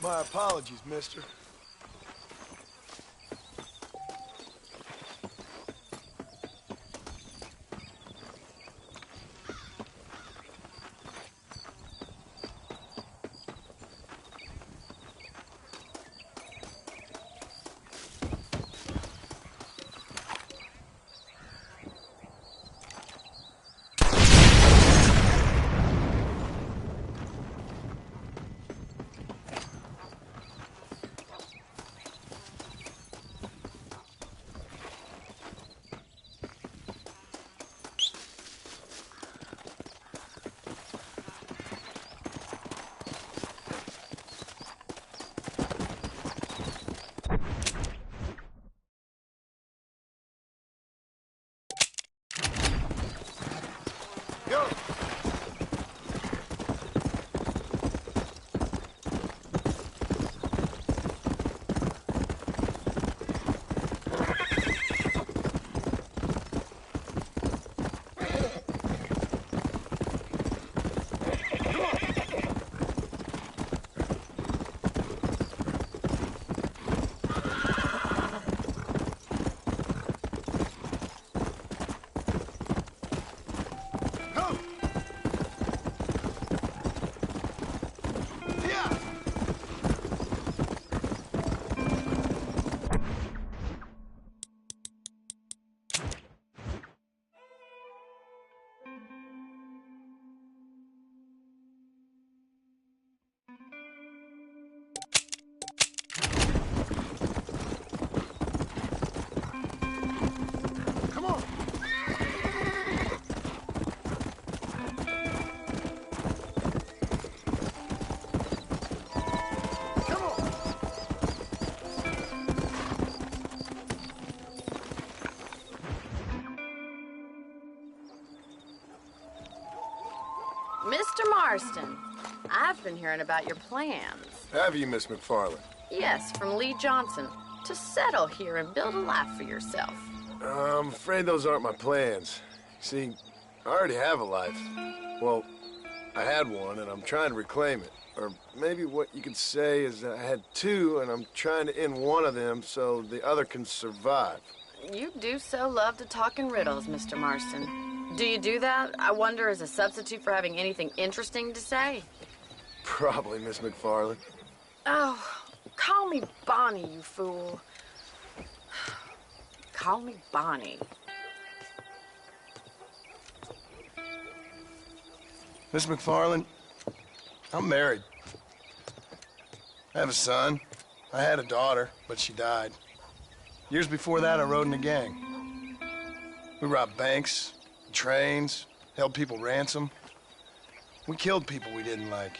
My apologies, mister. Marston. I've been hearing about your plans. Have you, Miss McFarland? Yes, from Lee Johnson. To settle here and build a life for yourself. I'm afraid those aren't my plans. See, I already have a life. Well, I had one, and I'm trying to reclaim it. Or maybe what you could say is that I had two, and I'm trying to end one of them so the other can survive. You do so love to talk in riddles, Mr. Marston. Do you do that, I wonder, as a substitute for having anything interesting to say? Probably, Miss McFarland. Oh, call me Bonnie, you fool. Call me Bonnie. Miss McFarland, I'm married. I have a son. I had a daughter, but she died. Years before that, I rode in a gang. We robbed banks, trains, held people ransom. We killed people we didn't like.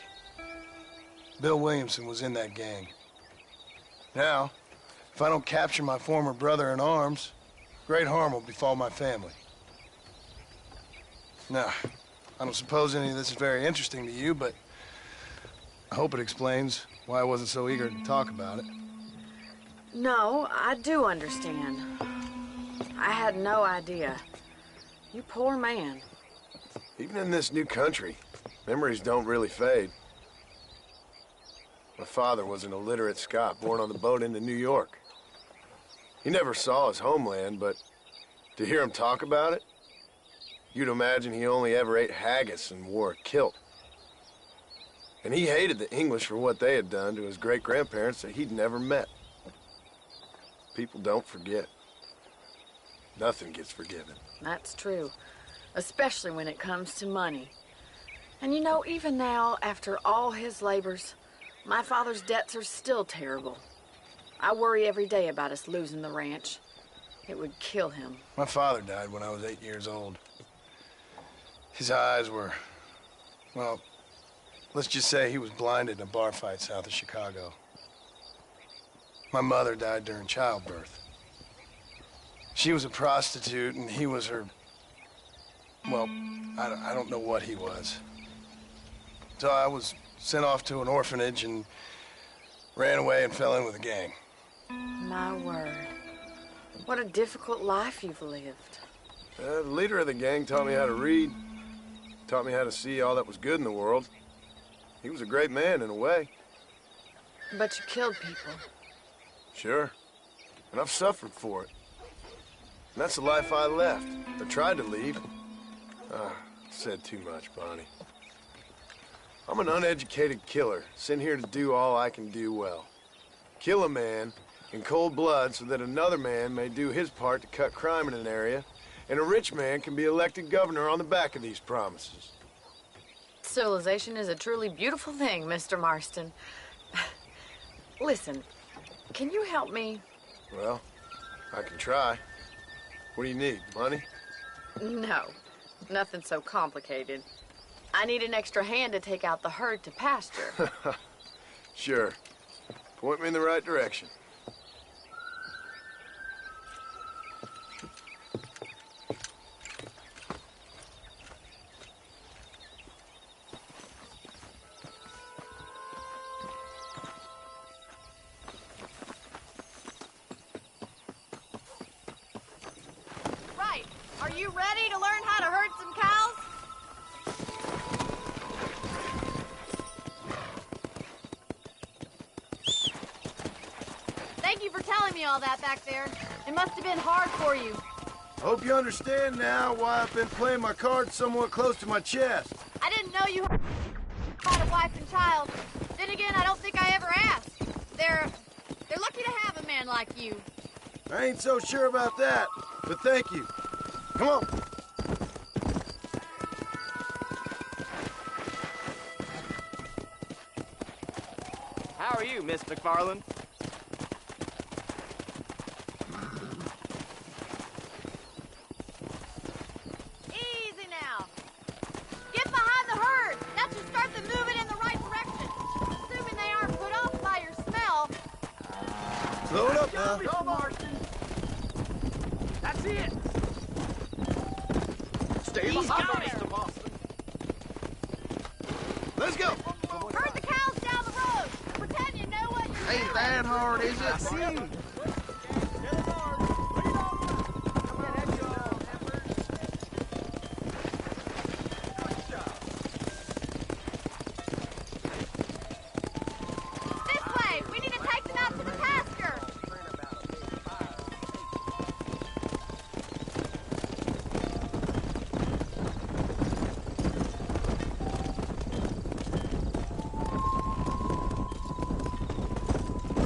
Bill Williamson was in that gang. Now, if I don't capture my former brother in arms, great harm will befall my family. Now, I don't suppose any of this is very interesting to you, but I hope it explains why I wasn't so eager to talk about it. No, I do understand. I had no idea. You poor man. Even in this new country, memories don't really fade. My father was an illiterate Scot born on the boat into New York. He never saw his homeland, but to hear him talk about it, you'd imagine he only ever ate haggis and wore a kilt. And he hated the English for what they had done to his great-grandparents that he'd never met. People don't forget. Nothing gets forgiven. That's true, especially when it comes to money. And you know, even now, after all his labors, my father's debts are still terrible. I worry every day about us losing the ranch. It would kill him. My father died when I was 8 years old. His eyes were, well, let's just say he was blinded in a bar fight south of Chicago. My mother died during childbirth. She was a prostitute, and he was her, well, I don't know what he was. So I was sent off to an orphanage and ran away and fell in with a gang. My word. What a difficult life you've lived. The leader of the gang taught me how to read, taught me how to see all that was good in the world. He was a great man in a way. But you killed people. Sure. And I've suffered for it. And that's the life I left, or tried to leave. Said too much, Bonnie. I'm an uneducated killer, sent here to do all I can do well. Kill a man in cold blood so that another man may do his part to cut crime in an area, and a rich man can be elected governor on the back of these promises. Civilization is a truly beautiful thing, Mr. Marston. Listen, can you help me? Well, I can try. What do you need, money? No, nothing so complicated. I need an extra hand to take out the herd to pasture. Sure. Point me in the right direction. Right. Are you ready to learn how to herd some cows? Thank you for telling me all that back there. It must have been hard for you. Hope you understand now why I've been playing my cards somewhat close to my chest. I didn't know you had a wife and child. Then again, I don't think I ever asked. They're lucky to have a man like you. I ain't so sure about that, but thank you. Come on. How are you, Miss McFarland? Easy now. Get behind the herd. That should start them moving in the right direction. Assuming they aren't put off by your smell. Slow it up now. Go, Marston. That's it. Stay He's behind got us, it. Mr. Marston. Ain't that hard, is it?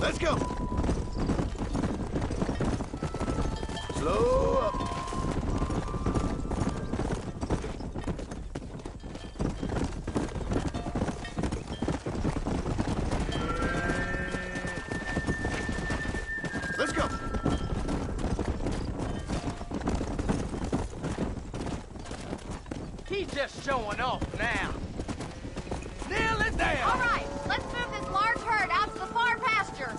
Let's go. Slow up. Let's go. He's just showing off now. Nail it down. All right, let's move this large herd out to the far pasture.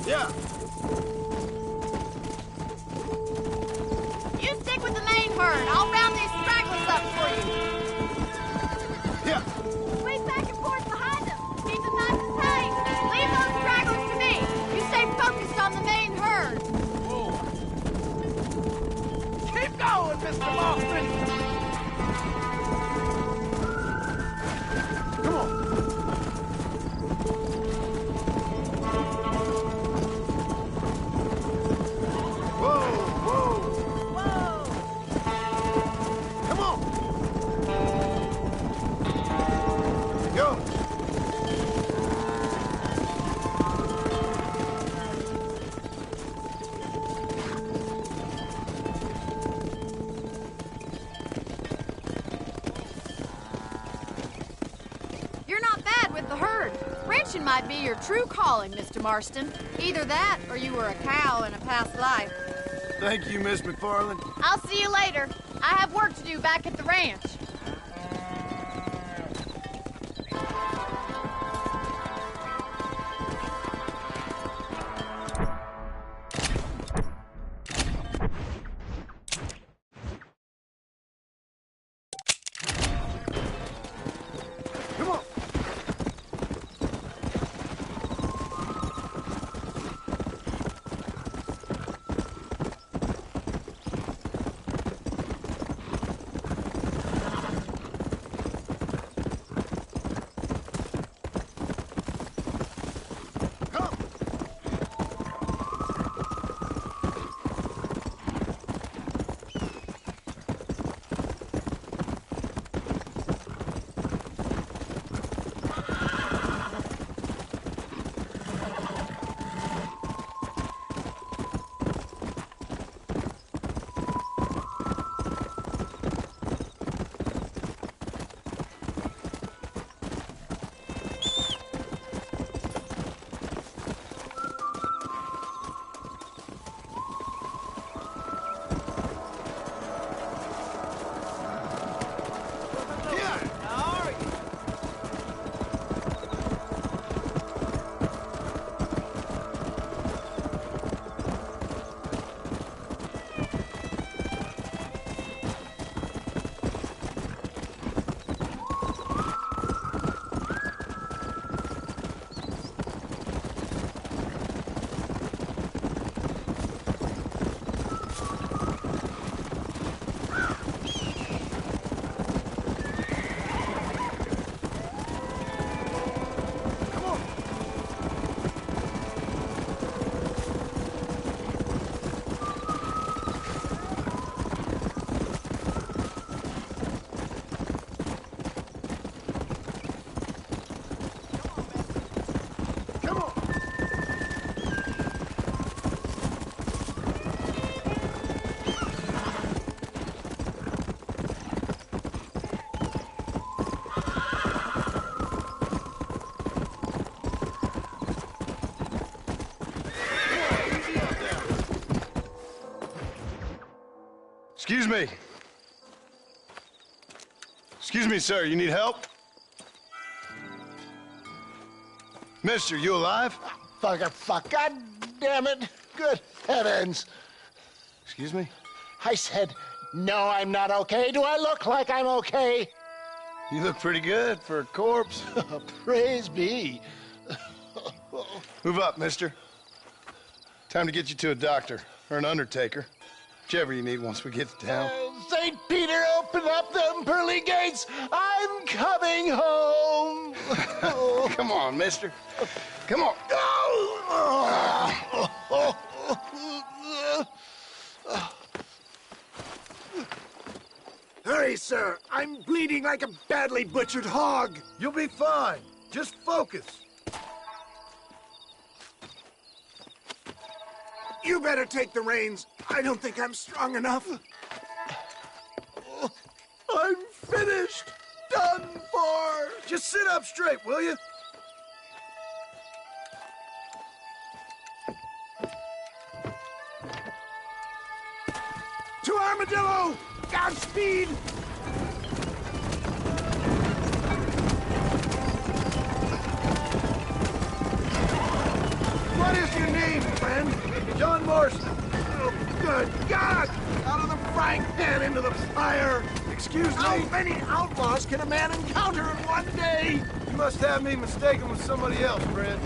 Yeah. You stick with the main herd. I'll round these stragglers up for you. Yeah. Sweep back and forth behind them. Keep them nice and tight. Leave those stragglers to me. You stay focused on the main herd. Keep going, Mr. Mothman. Come on. Come on. Go. You're not bad with the herd. Ranching might be your true calling, Mr. Marston. Either that, or you were a cow in a past life. Thank you, Miss McFarland. I'll see you later. I have work to do back at the ranch. Come on. Excuse me. Excuse me, sir. You need help? Mister, you alive? Fuck. God damn it. Good heavens. Excuse me? I said, no, I'm not okay. Do I look like I'm okay? You look pretty good for a corpse. Praise be. Move up, mister. Time to get you to a doctor or an undertaker. Whichever you need once we get to town. St. Peter, open up them pearly gates. I'm coming home. Come on, mister. Come on. Hurry, sir. I'm bleeding like a badly butchered hog. You'll be fine. Just focus. You better take the reins. I don't think I'm strong enough. I'm finished. Done for. Just sit up straight, will you? To Armadillo! Godspeed! What is your name, friend? John Marston. Oh, good God! Out of the frying pan into the fire! Excuse me? How many outlaws can a man encounter in one day? You must have me mistaken with somebody else, friend.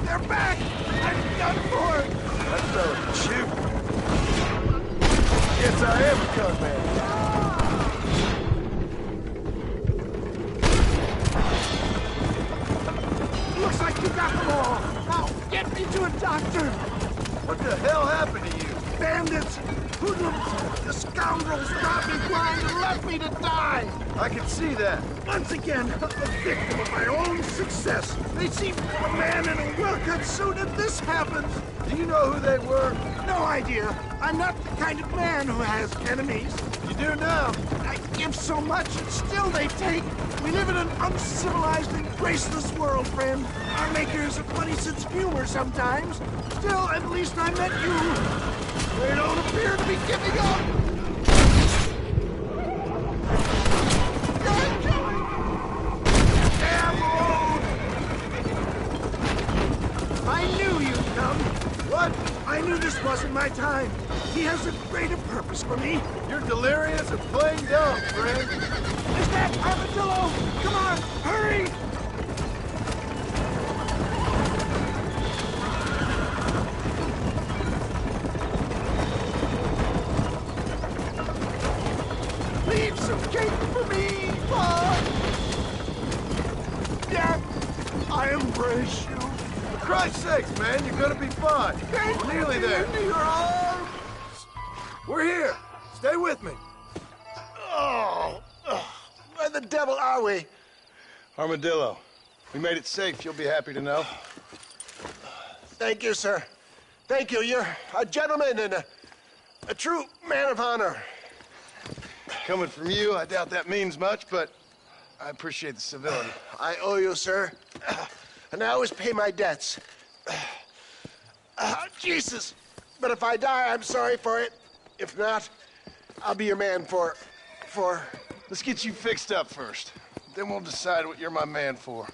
They're back! I'm done for! That's so shoot. Yes, I am a con man. Looks like you got them all. Now, get me to a doctor. What the hell happened to you? Bandits, hoodlums, the scoundrels robbed me blind and left me to die. I can see that. Once again, a victim of my own success. They see a man in a well-cut suit and this happens. Do you know who they were? No idea. I'm not the kind of man who has enemies. You do now. I give so much and still they take. We live in an uncivilized and graceless world, friend. Our makers of funny sense of humor sometimes. Still, at least I met you. They don't appear to be giving up. Damn road! I knew you'd come. What? I knew this wasn't my time. He has a greater purpose for me. You're delirious and plain dumb, friend. Is that Armadillo? Come on, hurry! Leave some cake for me, Bob! Death, I embrace you. For Christ's sakes, man, you're gonna be fine. We're nearly there. Into your arms. We're here. Stay with me. Oh, where the devil are we? Armadillo, we made it safe, you'll be happy to know. Thank you, sir. Thank you. You're a gentleman and a true man of honor. Coming from you, I doubt that means much, but I appreciate the civility. I owe you, sir. And I always pay my debts. Jesus. But if I die, I'm sorry for it. If not, I'll be your man for... Let's get you fixed up first. Then we'll decide what you're my man for.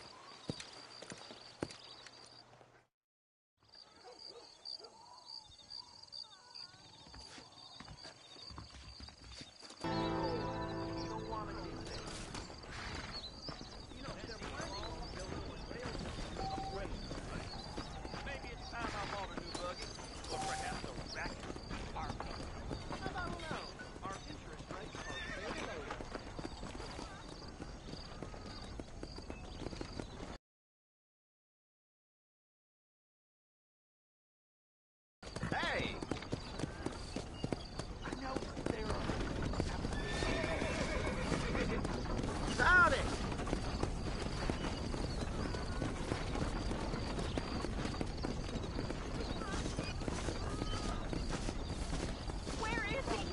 Hey! I know they're Howdy! Where is he?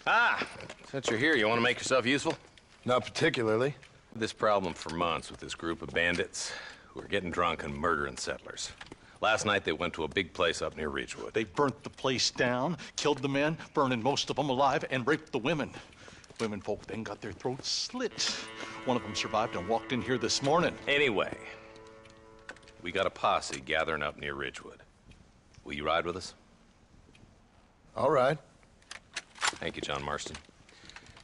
Ah, since you're here, you want to make yourself useful? Not particularly. This problem for months with this group of bandits who are getting drunk and murdering settlers. Last night they went to a big place up near Ridgewood. They burnt the place down, killed the men, burning most of them alive, and raped the women. Women folk then got their throats slit. One of them survived and walked in here this morning. Anyway, we got a posse gathering up near Ridgewood. Will you ride with us? All right. Thank you, John Marston.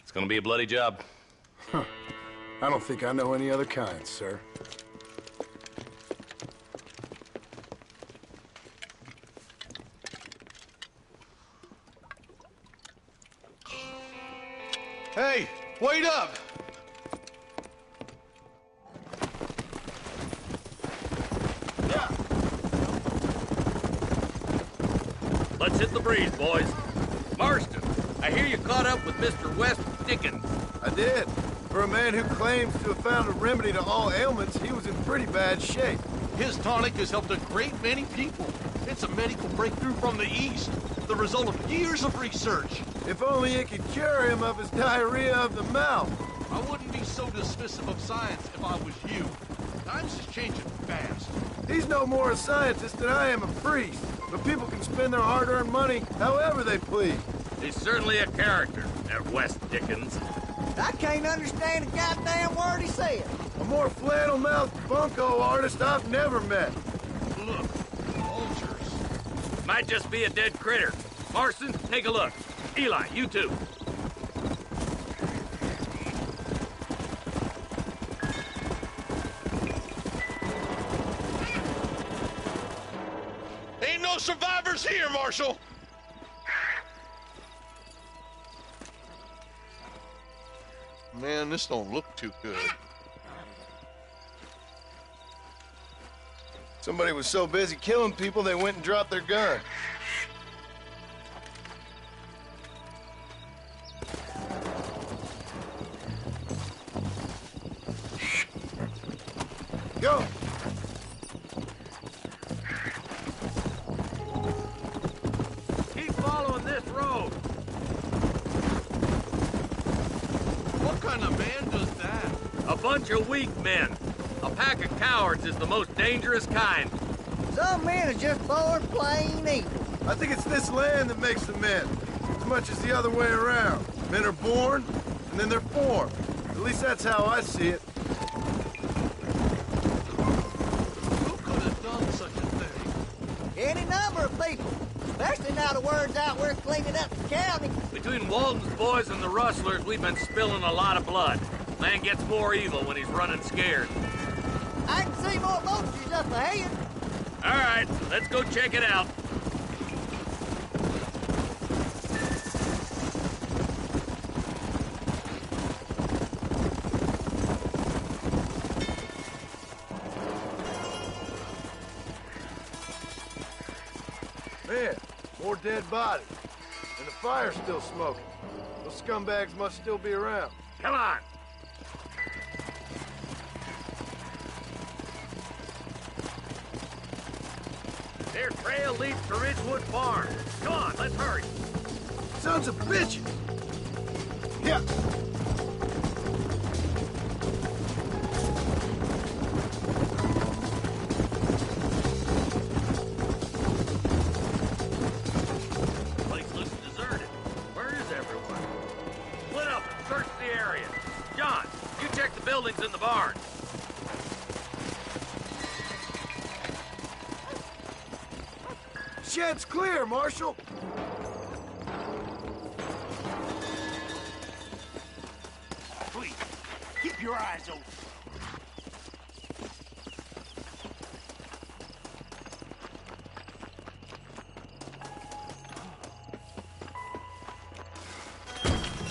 It's gonna be a bloody job. Huh. I don't think I know any other kind, sir. Hey, wait up! Let's hit the breeze, boys. Marston, I hear you caught up with Mr. West Dickens. I did. For a man who claims to have found a remedy to all ailments, he was in pretty bad shape. His tonic has helped a great many people. It's a medical breakthrough from the East, the result of years of research. If only it could cure him of his diarrhea of the mouth. I wouldn't be so dismissive of science if I was you. Times is changing fast. He's no more a scientist than I am a priest. But people can spend their hard-earned money however they please. He's certainly a character, that West Dickens. I can't understand a goddamn word he said. A more flannel-mouthed bunco artist I've never met. Look, vultures. Might just be a dead critter. Marston, take a look. Eli, you too. Ain't no survivors here, Marshal! Man, this don't look too good. Somebody was so busy killing people, they went and dropped their gun. Go! Keep following this road. What kind of man does that? A bunch of weak men. A pack of cowards is the most dangerous kind. Some men are just born plain evil. I think it's this land that makes the men, as much as the other way around. Men are born, and then they're formed. At least that's how I see it. Who could have done such a thing? Any number of people. Especially now the word's out we're cleaning up the county. Between Walton's boys and the rustlers, we've been spilling a lot of blood. Man gets more evil when he's running scared. I can see more vultures up ahead. All right, let's go check it out. Man, more dead bodies. And the fire's still smoking. Those scumbags must still be around. Come on. Their trail leads to Ridgewood Farm. Come on, let's hurry. Sons of bitches! Yeah. Place looks deserted. Where is everyone? Split up and search the area. John, you check the buildings in the barn. Shed's clear, Marshal. Please, keep your eyes open.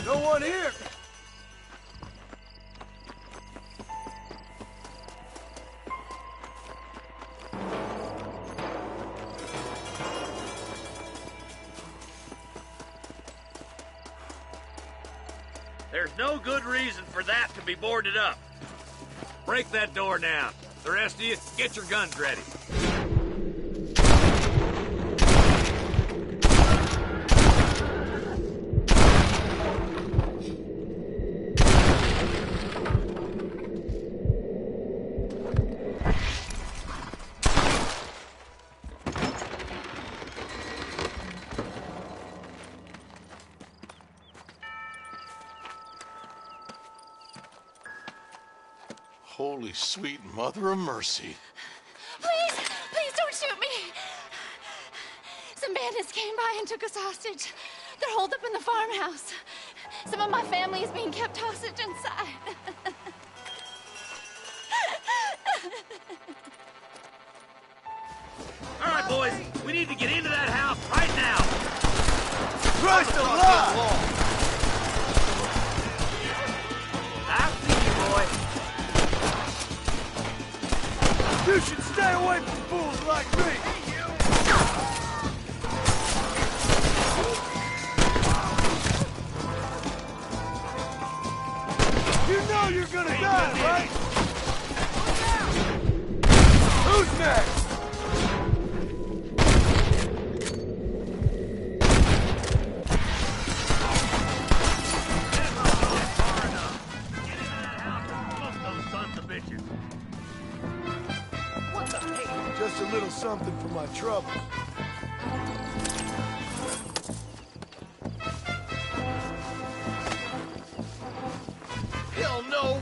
No one here. There's no good reason for that to be boarded up. Break that door down. The rest of you, get your guns ready. Holy sweet mother of mercy. Please, please don't shoot me. bandits came by and took us hostage. They're holed up in the farmhouse. Some of my family is being kept hostage inside. All right, boys, we need to get into that house right now. Christ alive! I've seen you, boy. You should stay away from fools like me. You know you're gonna die, right? Who's next? Just a little something for my troubles. Hell no!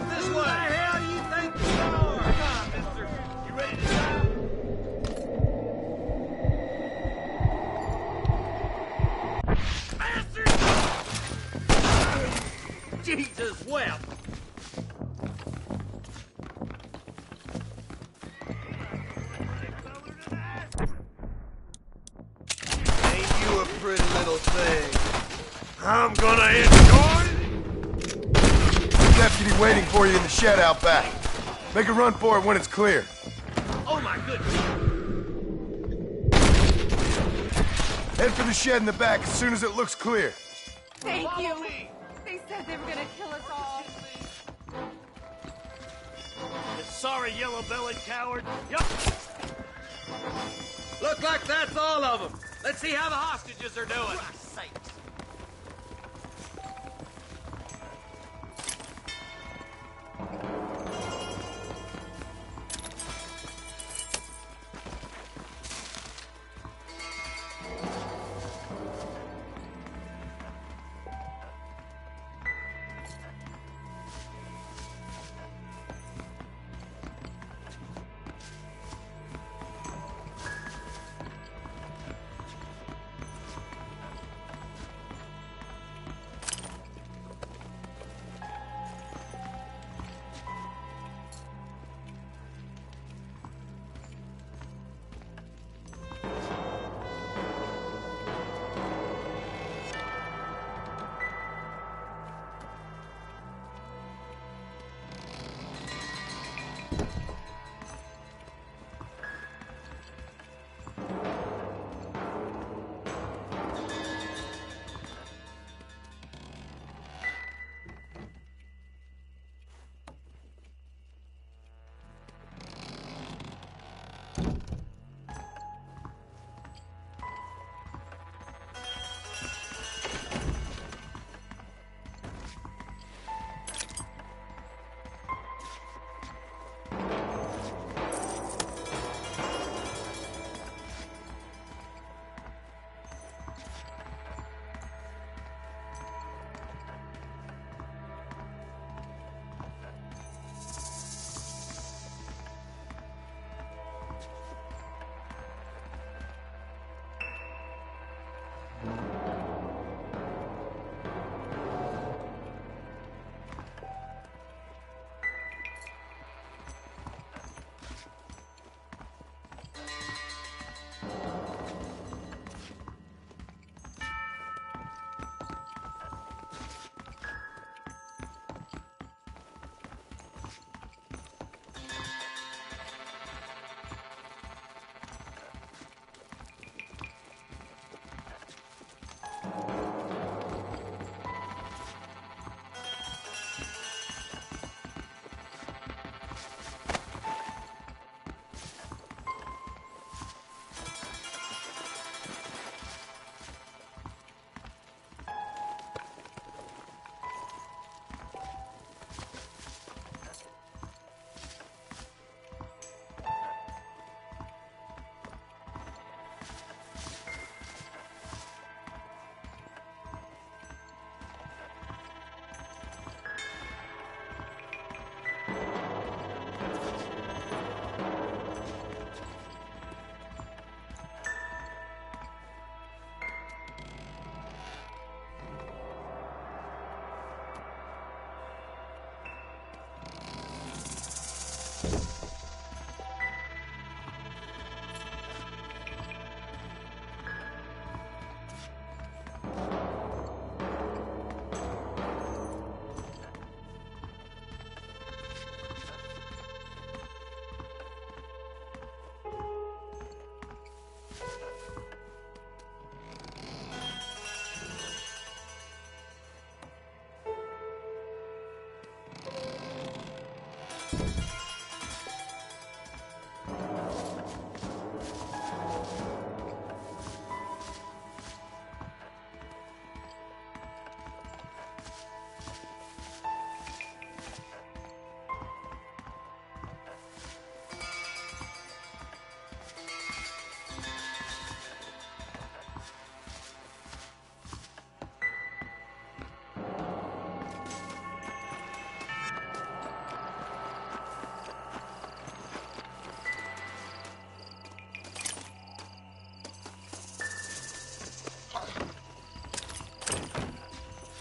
This way! Who the hell you think you are? Come on, mister. You ready to die? Bastard! Jesus wept! Pretty little thing. I'm gonna enjoy it! Deputy waiting for you in the shed out back. Make a run for it when it's clear. Oh my goodness! Head for the shed in the back as soon as it looks clear. Thank you. They said they were gonna kill us all. Sorry, yellow-bellied coward. Yup. Look like that's all of them. Let's see how the hostages are doing.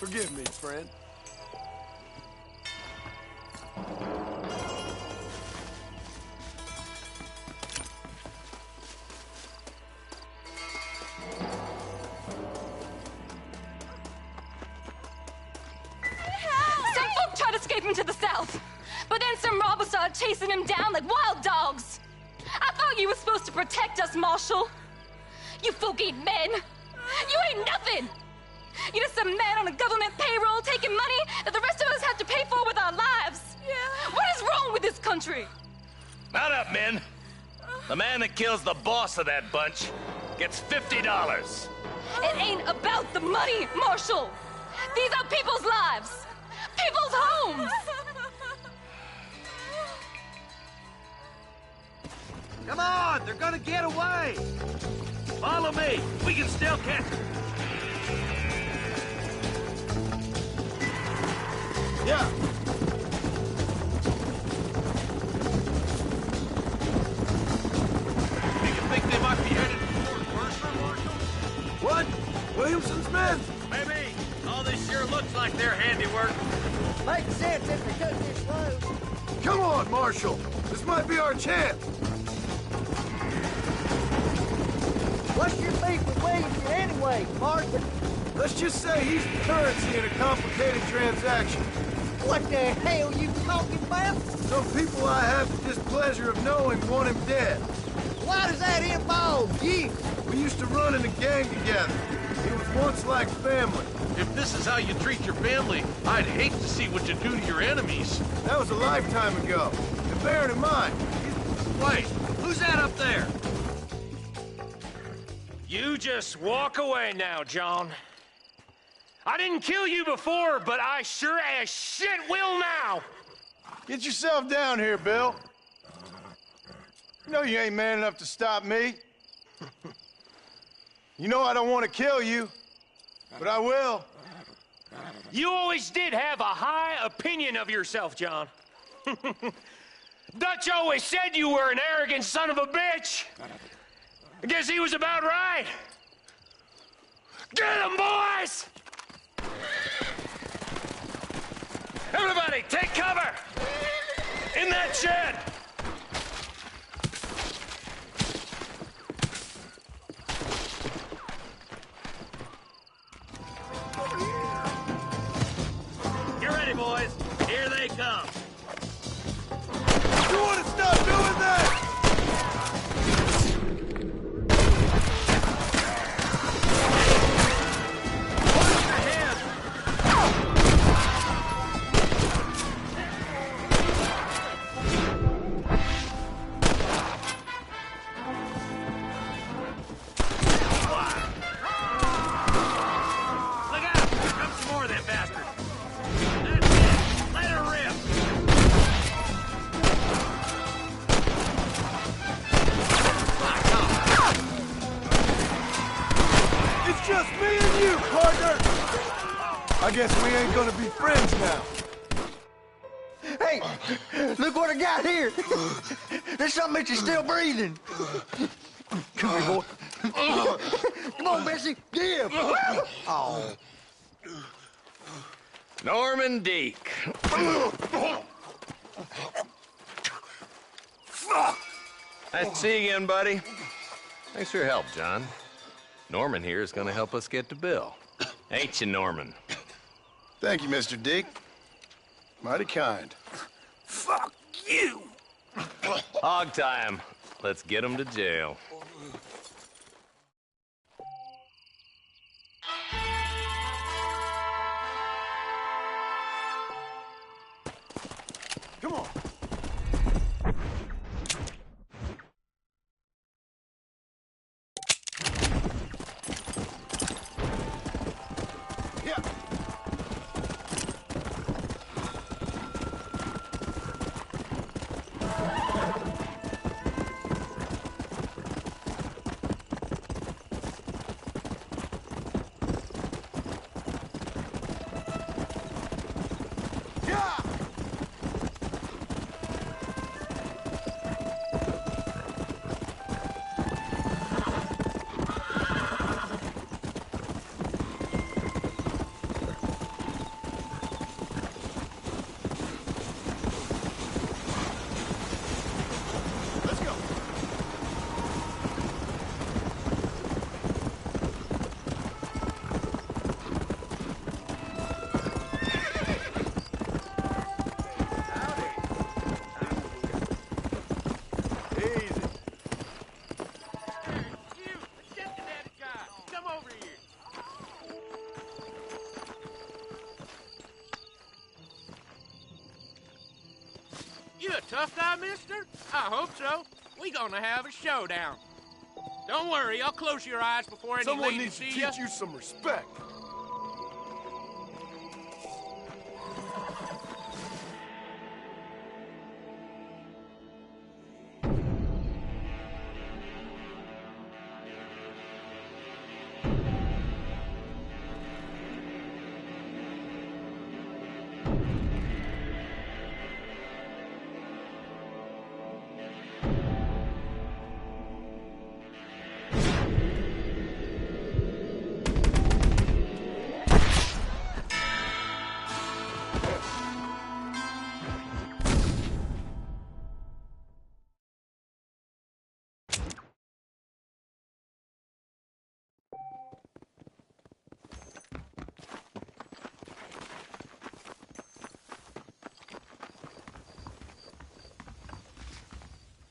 Forgive me, friend. Some folk tried escaping to the south, but then some robbers started chasing him down like wild dogs. I thought you were supposed to protect us, Marshal. You folk ain't men. You ain't nothing. You're just some man on a government payroll taking money that the rest of us have to pay for with our lives. Yeah. What is wrong with this country? Mount up, men. The man that kills the boss of that bunch gets $50. It ain't about the money, Marshal. These are people's lives, people's homes. Come on, they're gonna get away. Follow me. We can still catch them. Yeah. Do you think they might be headed toward Mercer, Marshal? What? Williamson's men? Maybe. All this sure looks like their handiwork. Makes sense if they took this road. Come on, Marshal. This might be our chance. What's your beef with Williamson anyway, Marshal? Let's just say he's the currency in a complicated transaction. What the hell you talking about? Some people I have the displeasure of knowing want him dead. Why does that involve you? We used to run in a gang together. It was once like family. If this is how you treat your family, I'd hate to see what you do to your enemies. That was a lifetime ago. And bear it in mind, Wait, who's that up there? You just walk away now, John. I didn't kill you before, but I sure as shit will now. get yourself down here, Bill. You know you ain't man enough to stop me. You know I don't want to kill you, but I will. You always did have a high opinion of yourself, John. Dutch always said you were an arrogant son of a bitch. I guess he was about right. Get him, boys! Everybody, take cover! In that shed! Get ready, boys. Here they come. You want to stop doing that? I guess we ain't gonna be friends now. Hey, look what I got here. There's something that you're still breathing. Come here, boy. Come on, Bessie, give. Oh. Norman Deek. Nice to see you again, buddy. Thanks for your help, John. Norman here is gonna help us get to Bill. Ain't you, Norman? Thank you, Mr. Deek. Mighty kind. Fuck you! Hog time. Let's get him to jail. Come on. mister? I hope so. We gonna have a showdown. Don't worry, I'll close your eyes before any Someone lady needs to see ya. teach you some respect.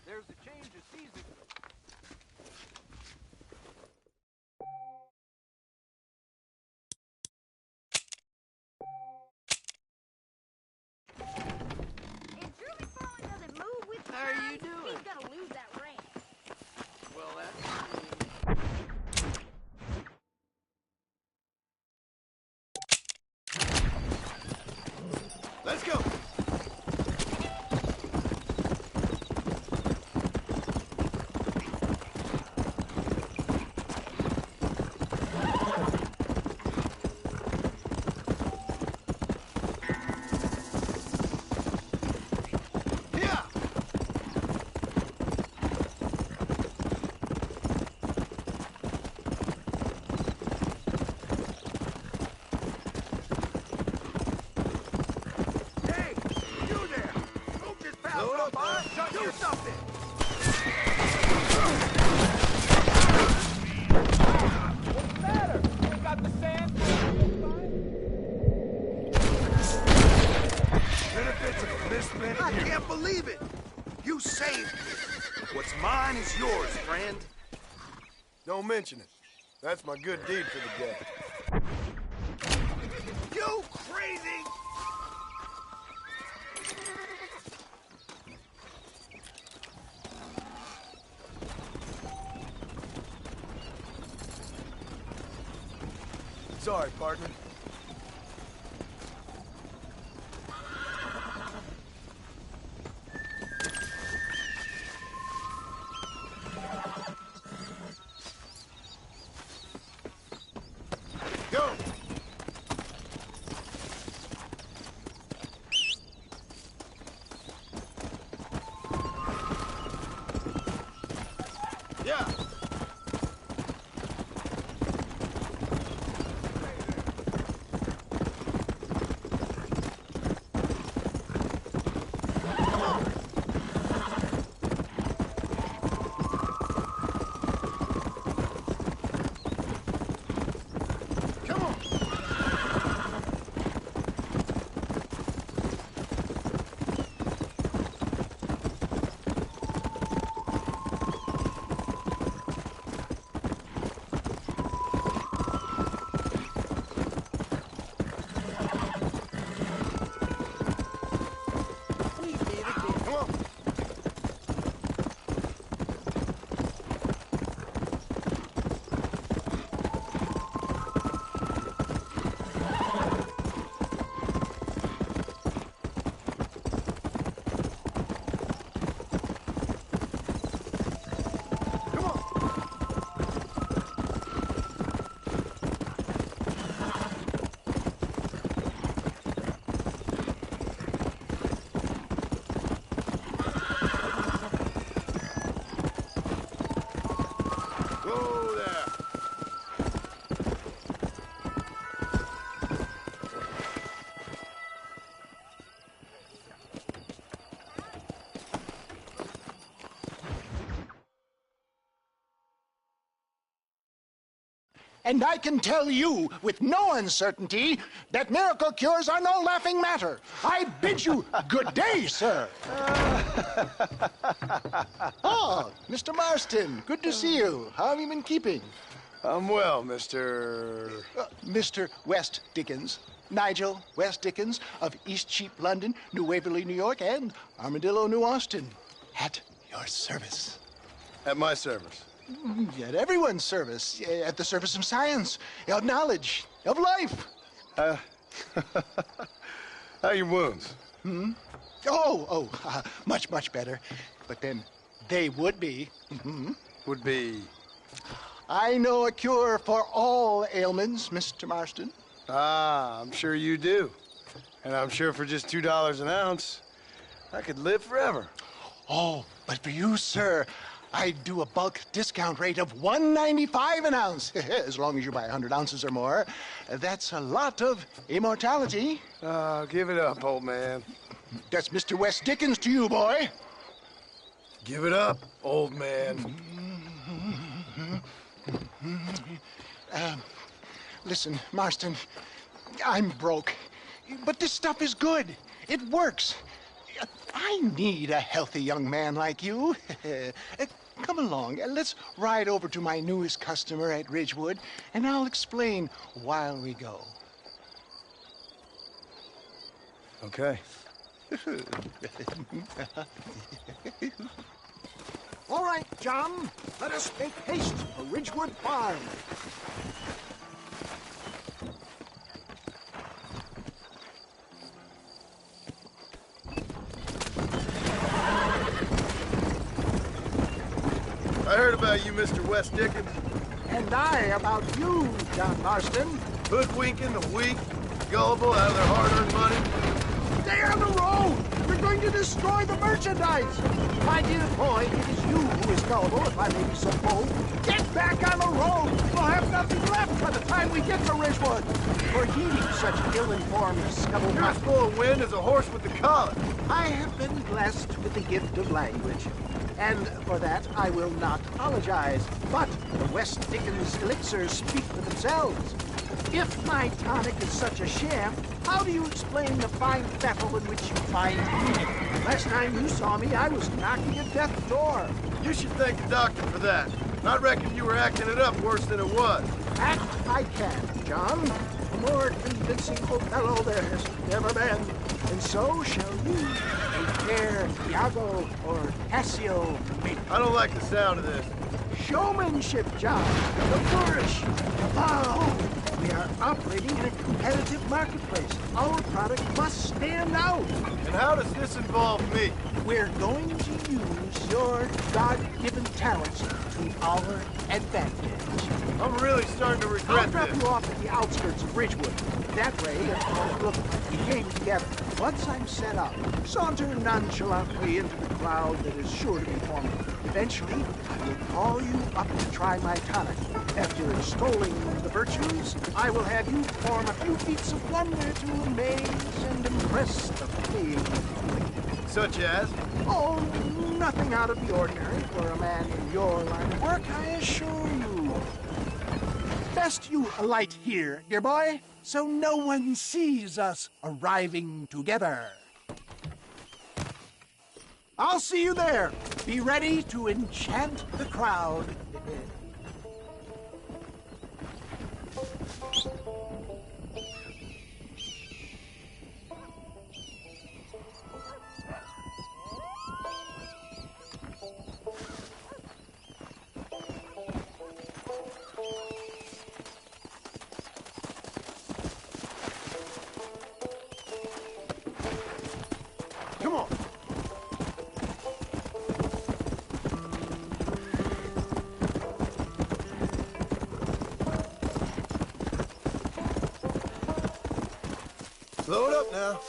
There's a change of season. If Drew McFarlane doesn't move with How are you times, doing? he's gonna lose that ranch. Well, that's... Let's go. Hey, you there! Don't just pass on by. Do something. What's the matter? We got the sand. Benefits of a misspent I can't believe it. You saved me. What's mine is yours, friend. Don't mention it. That's my good deed for the day. You crazy! Sorry, partner. Go! Yeah! And I can tell you with no uncertainty that miracle cures are no laughing matter. I bid you good day, sir. Oh, Mr. Marston, good to see you. How have you been keeping? I'm well, Mr. Mr. West Dickens. Nigel West Dickens of Eastcheap, London, New Waverly, New York, and Armadillo, New Austin. At your service. At my service? At everyone's service. At the service of science, of knowledge, of life. How are your wounds? Much, much better. But then they would be. Would be? I know a cure for all ailments, Mr. Marston. Ah, I'm sure you do. And I'm sure for just $2 an ounce, I could live forever. Oh, but for you, sir, I'd do a bulk discount rate of $1.95 an ounce, as long as you buy 100 ounces or more. That's a lot of immortality. Give it up, old man. That's Mr. West Dickens to you, boy. Give it up, old man. Listen, Marston, I'm broke, but this stuff is good. It works. I need a healthy young man like you. Come along, let's ride over to my newest customer at Ridgewood, and I'll explain while we go. Okay. All right, John, let us make haste for Ridgewood Farm. I heard about you, Mr. West Dickens. And I about you, John Marston. Hoodwinking the weak, gullible out of their hard-earned money. Stay on the road! We're going to destroy the merchandise! My dear boy, it is you who is gullible, if I may be so bold. Get back on the road! We'll have nothing left by the time we get to Ridgewood. For heeding such ill-informed scuttlebutt. You're as full of wind as a horse with the collar. I have been blessed with the gift of language. And for that, I will not apologize. But the West Dickens elixirs speak for themselves. If my tonic is such a sham, how do you explain the fine battle in which you find me? Last time you saw me, I was knocking at death's door. You should thank the doctor for that. I reckon you were acting it up worse than it was. Act I can, John. A more convincing Othello there has never been. And so shall you, a fair Iago or Cassio make. I don't like the sound of this. Showmanship, John. The flourish. The bow. We are operating in a competitive marketplace. Our product must stand out. And how does this involve me? We're going to use your God-given talents to our advantage. I'm really starting to regret I'll drop this. you off at the outskirts of Ridgewood. That way, it won't look like we came together. Once I'm set up, saunter nonchalantly into the crowd that is sure to be forming. Eventually, I will call you up to try my tonic. After extolling the virtues, I will have you perform a few feats of wonder to amaze and impress the paying public. Such as? Oh, nothing out of the ordinary for a man in your line of work, I assure you. Best you alight here, dear boy, so no one sees us arriving together. I'll see you there. Be ready to enchant the crowd. Come on. Slow it up now.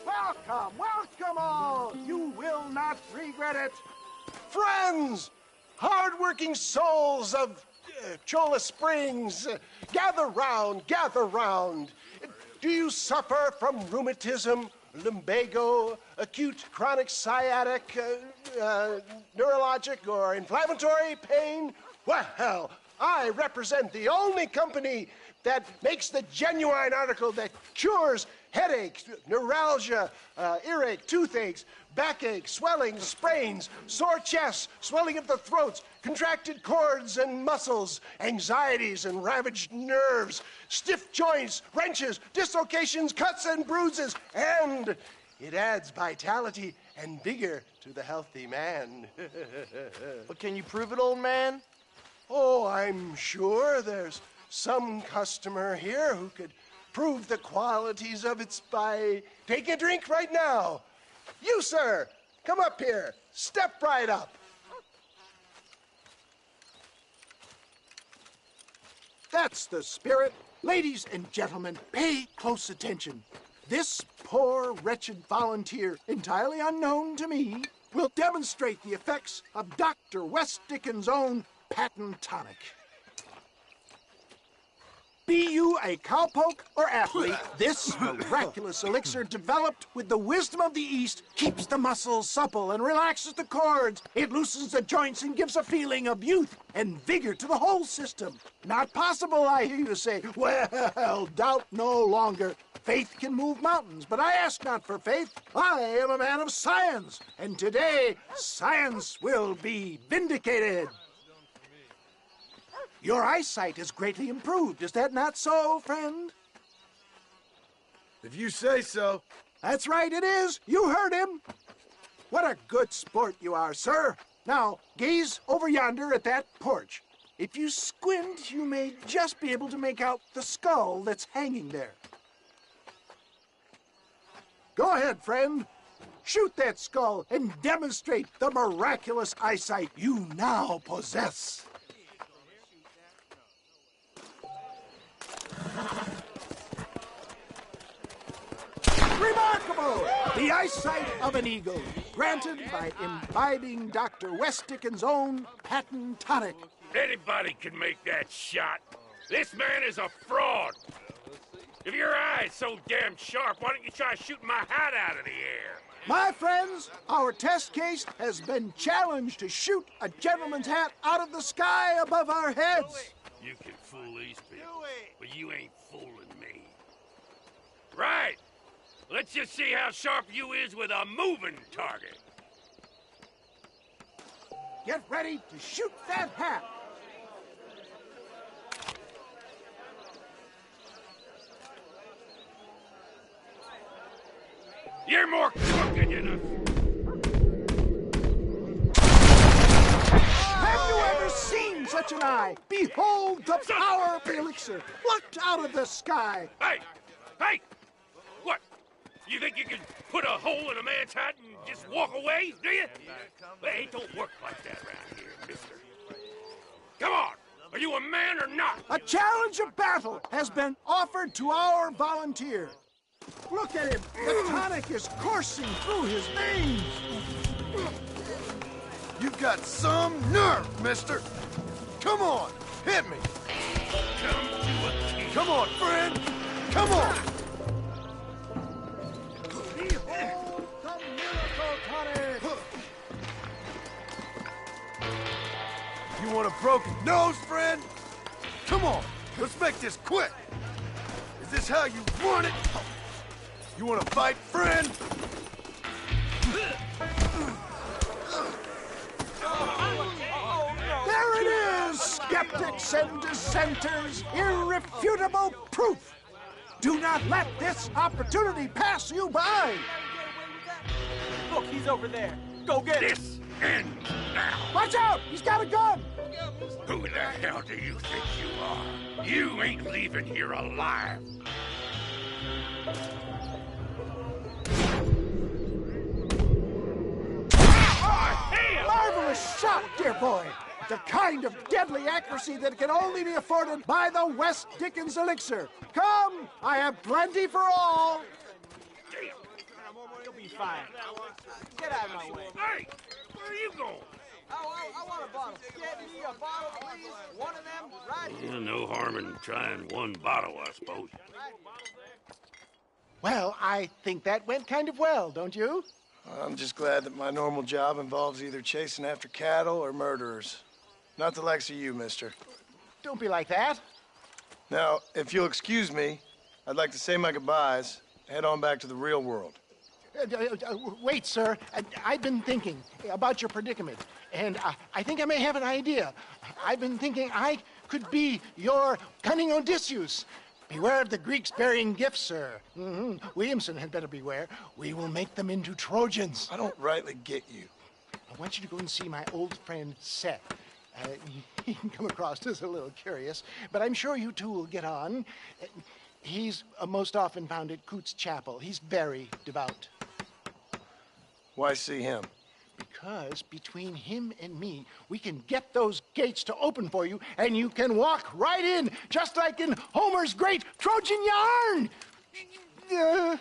Welcome, welcome all. You will not regret it. Friends, hard-working souls of Cholla Springs, gather round, gather round. Do you suffer from rheumatism, lumbago, acute chronic sciatic, neurologic, or inflammatory pain? Well, I represent the only company that makes the genuine article that cures headaches, neuralgia, earache, toothaches, backache, swelling, sprains, sore chests, swelling of the throats, contracted cords and muscles, anxieties and ravaged nerves, stiff joints, wrenches, dislocations, cuts and bruises, and it adds vitality and vigor to the healthy man. But can you prove it, old man? Oh, I'm sure there's some customer here who could prove the qualities of it by taking a drink right now. You, sir, come up here. Step right up. That's the spirit. Ladies and gentlemen, pay close attention. This poor, wretched volunteer, entirely unknown to me, will demonstrate the effects of Dr. West Dickens' own patent tonic. Be you a cowpoke or athlete, this miraculous elixir developed with the wisdom of the East keeps the muscles supple and relaxes the cords. It loosens the joints and gives a feeling of youth and vigor to the whole system. Not possible, I hear you say. Well, doubt no longer. Faith can move mountains, but I ask not for faith. I am a man of science, and today science will be vindicated. Your eyesight is greatly improved. Is that not so, friend? If you say so. That's right, it is. You heard him. What a good sport you are, sir. Now, gaze over yonder at that porch. If you squint, you may just be able to make out the skull that's hanging there. Go ahead, friend. Shoot that skull and demonstrate the miraculous eyesight you now possess. Remarkable! The eyesight of an eagle, granted by imbibing Dr. West Dickens' own patent tonic. Anybody can make that shot. This man is a fraud. If your eye's so damn sharp, why don't you try shooting my hat out of the air? My friends, our test case has been challenged to shoot a gentleman's hat out of the sky above our heads. You can fool these people, but you ain't fooling me. Right. Let's just see how sharp you is with a moving target. Get ready to shoot that hat. You're more crooked than a... Have you ever seen such an eye? Behold the power of the elixir, plucked out of the sky. Hey! Hey! What? You think you can put a hole in a man's hat and just walk away, do you? Hey, it don't work like that around here, mister. Come on! Are you a man or not? A challenge of battle has been offered to our volunteer. Look at him. The tonic is coursing through his veins. You've got some nerve, mister. Come on, hit me. Come on, friend. Come on. Behold the miracle tonic. You want a broken nose, friend? Come on, let's make this quick. Is this how you want it? You want to fight, friend? There it is, skeptics and dissenters, irrefutable proof. Do not let this opportunity pass you by. Look, he's over there. Go get him. This ends now. Watch out, he's got a gun. Who the hell do you think you are? You ain't leaving here alive. Marvelous shot, dear boy. The kind of deadly accuracy that can only be afforded by the West Dickens elixir. Come, I have plenty for all. You'll be fine. Get out of my way. Hey, where are you going? I want a bottle. Get me a bottle, please. One of them, right here. No harm in trying one bottle, I suppose. Well, I think that went kind of well, don't you? I'm just glad that my normal job involves either chasing after cattle or murderers. Not the likes of you, mister. Don't be like that. Now, if you'll excuse me, I'd like to say my goodbyes Head on back to the real world. Wait, sir. I've been thinking about your predicament, and I think I may have an idea. I've been thinking I could be your cunning Odysseus. Beware of the Greeks burying gifts, sir. Williamson had better beware. We will make them into Trojans. I don't rightly get you. I want you to go and see my old friend Seth. He can come across as a little curious, but I'm sure you two will get on. He's most often found at Coots Chapel. He's very devout. Why see him? Because between him and me, we can get those gates to open for you, and you can walk right in, just like in Homer's great Trojan yarn!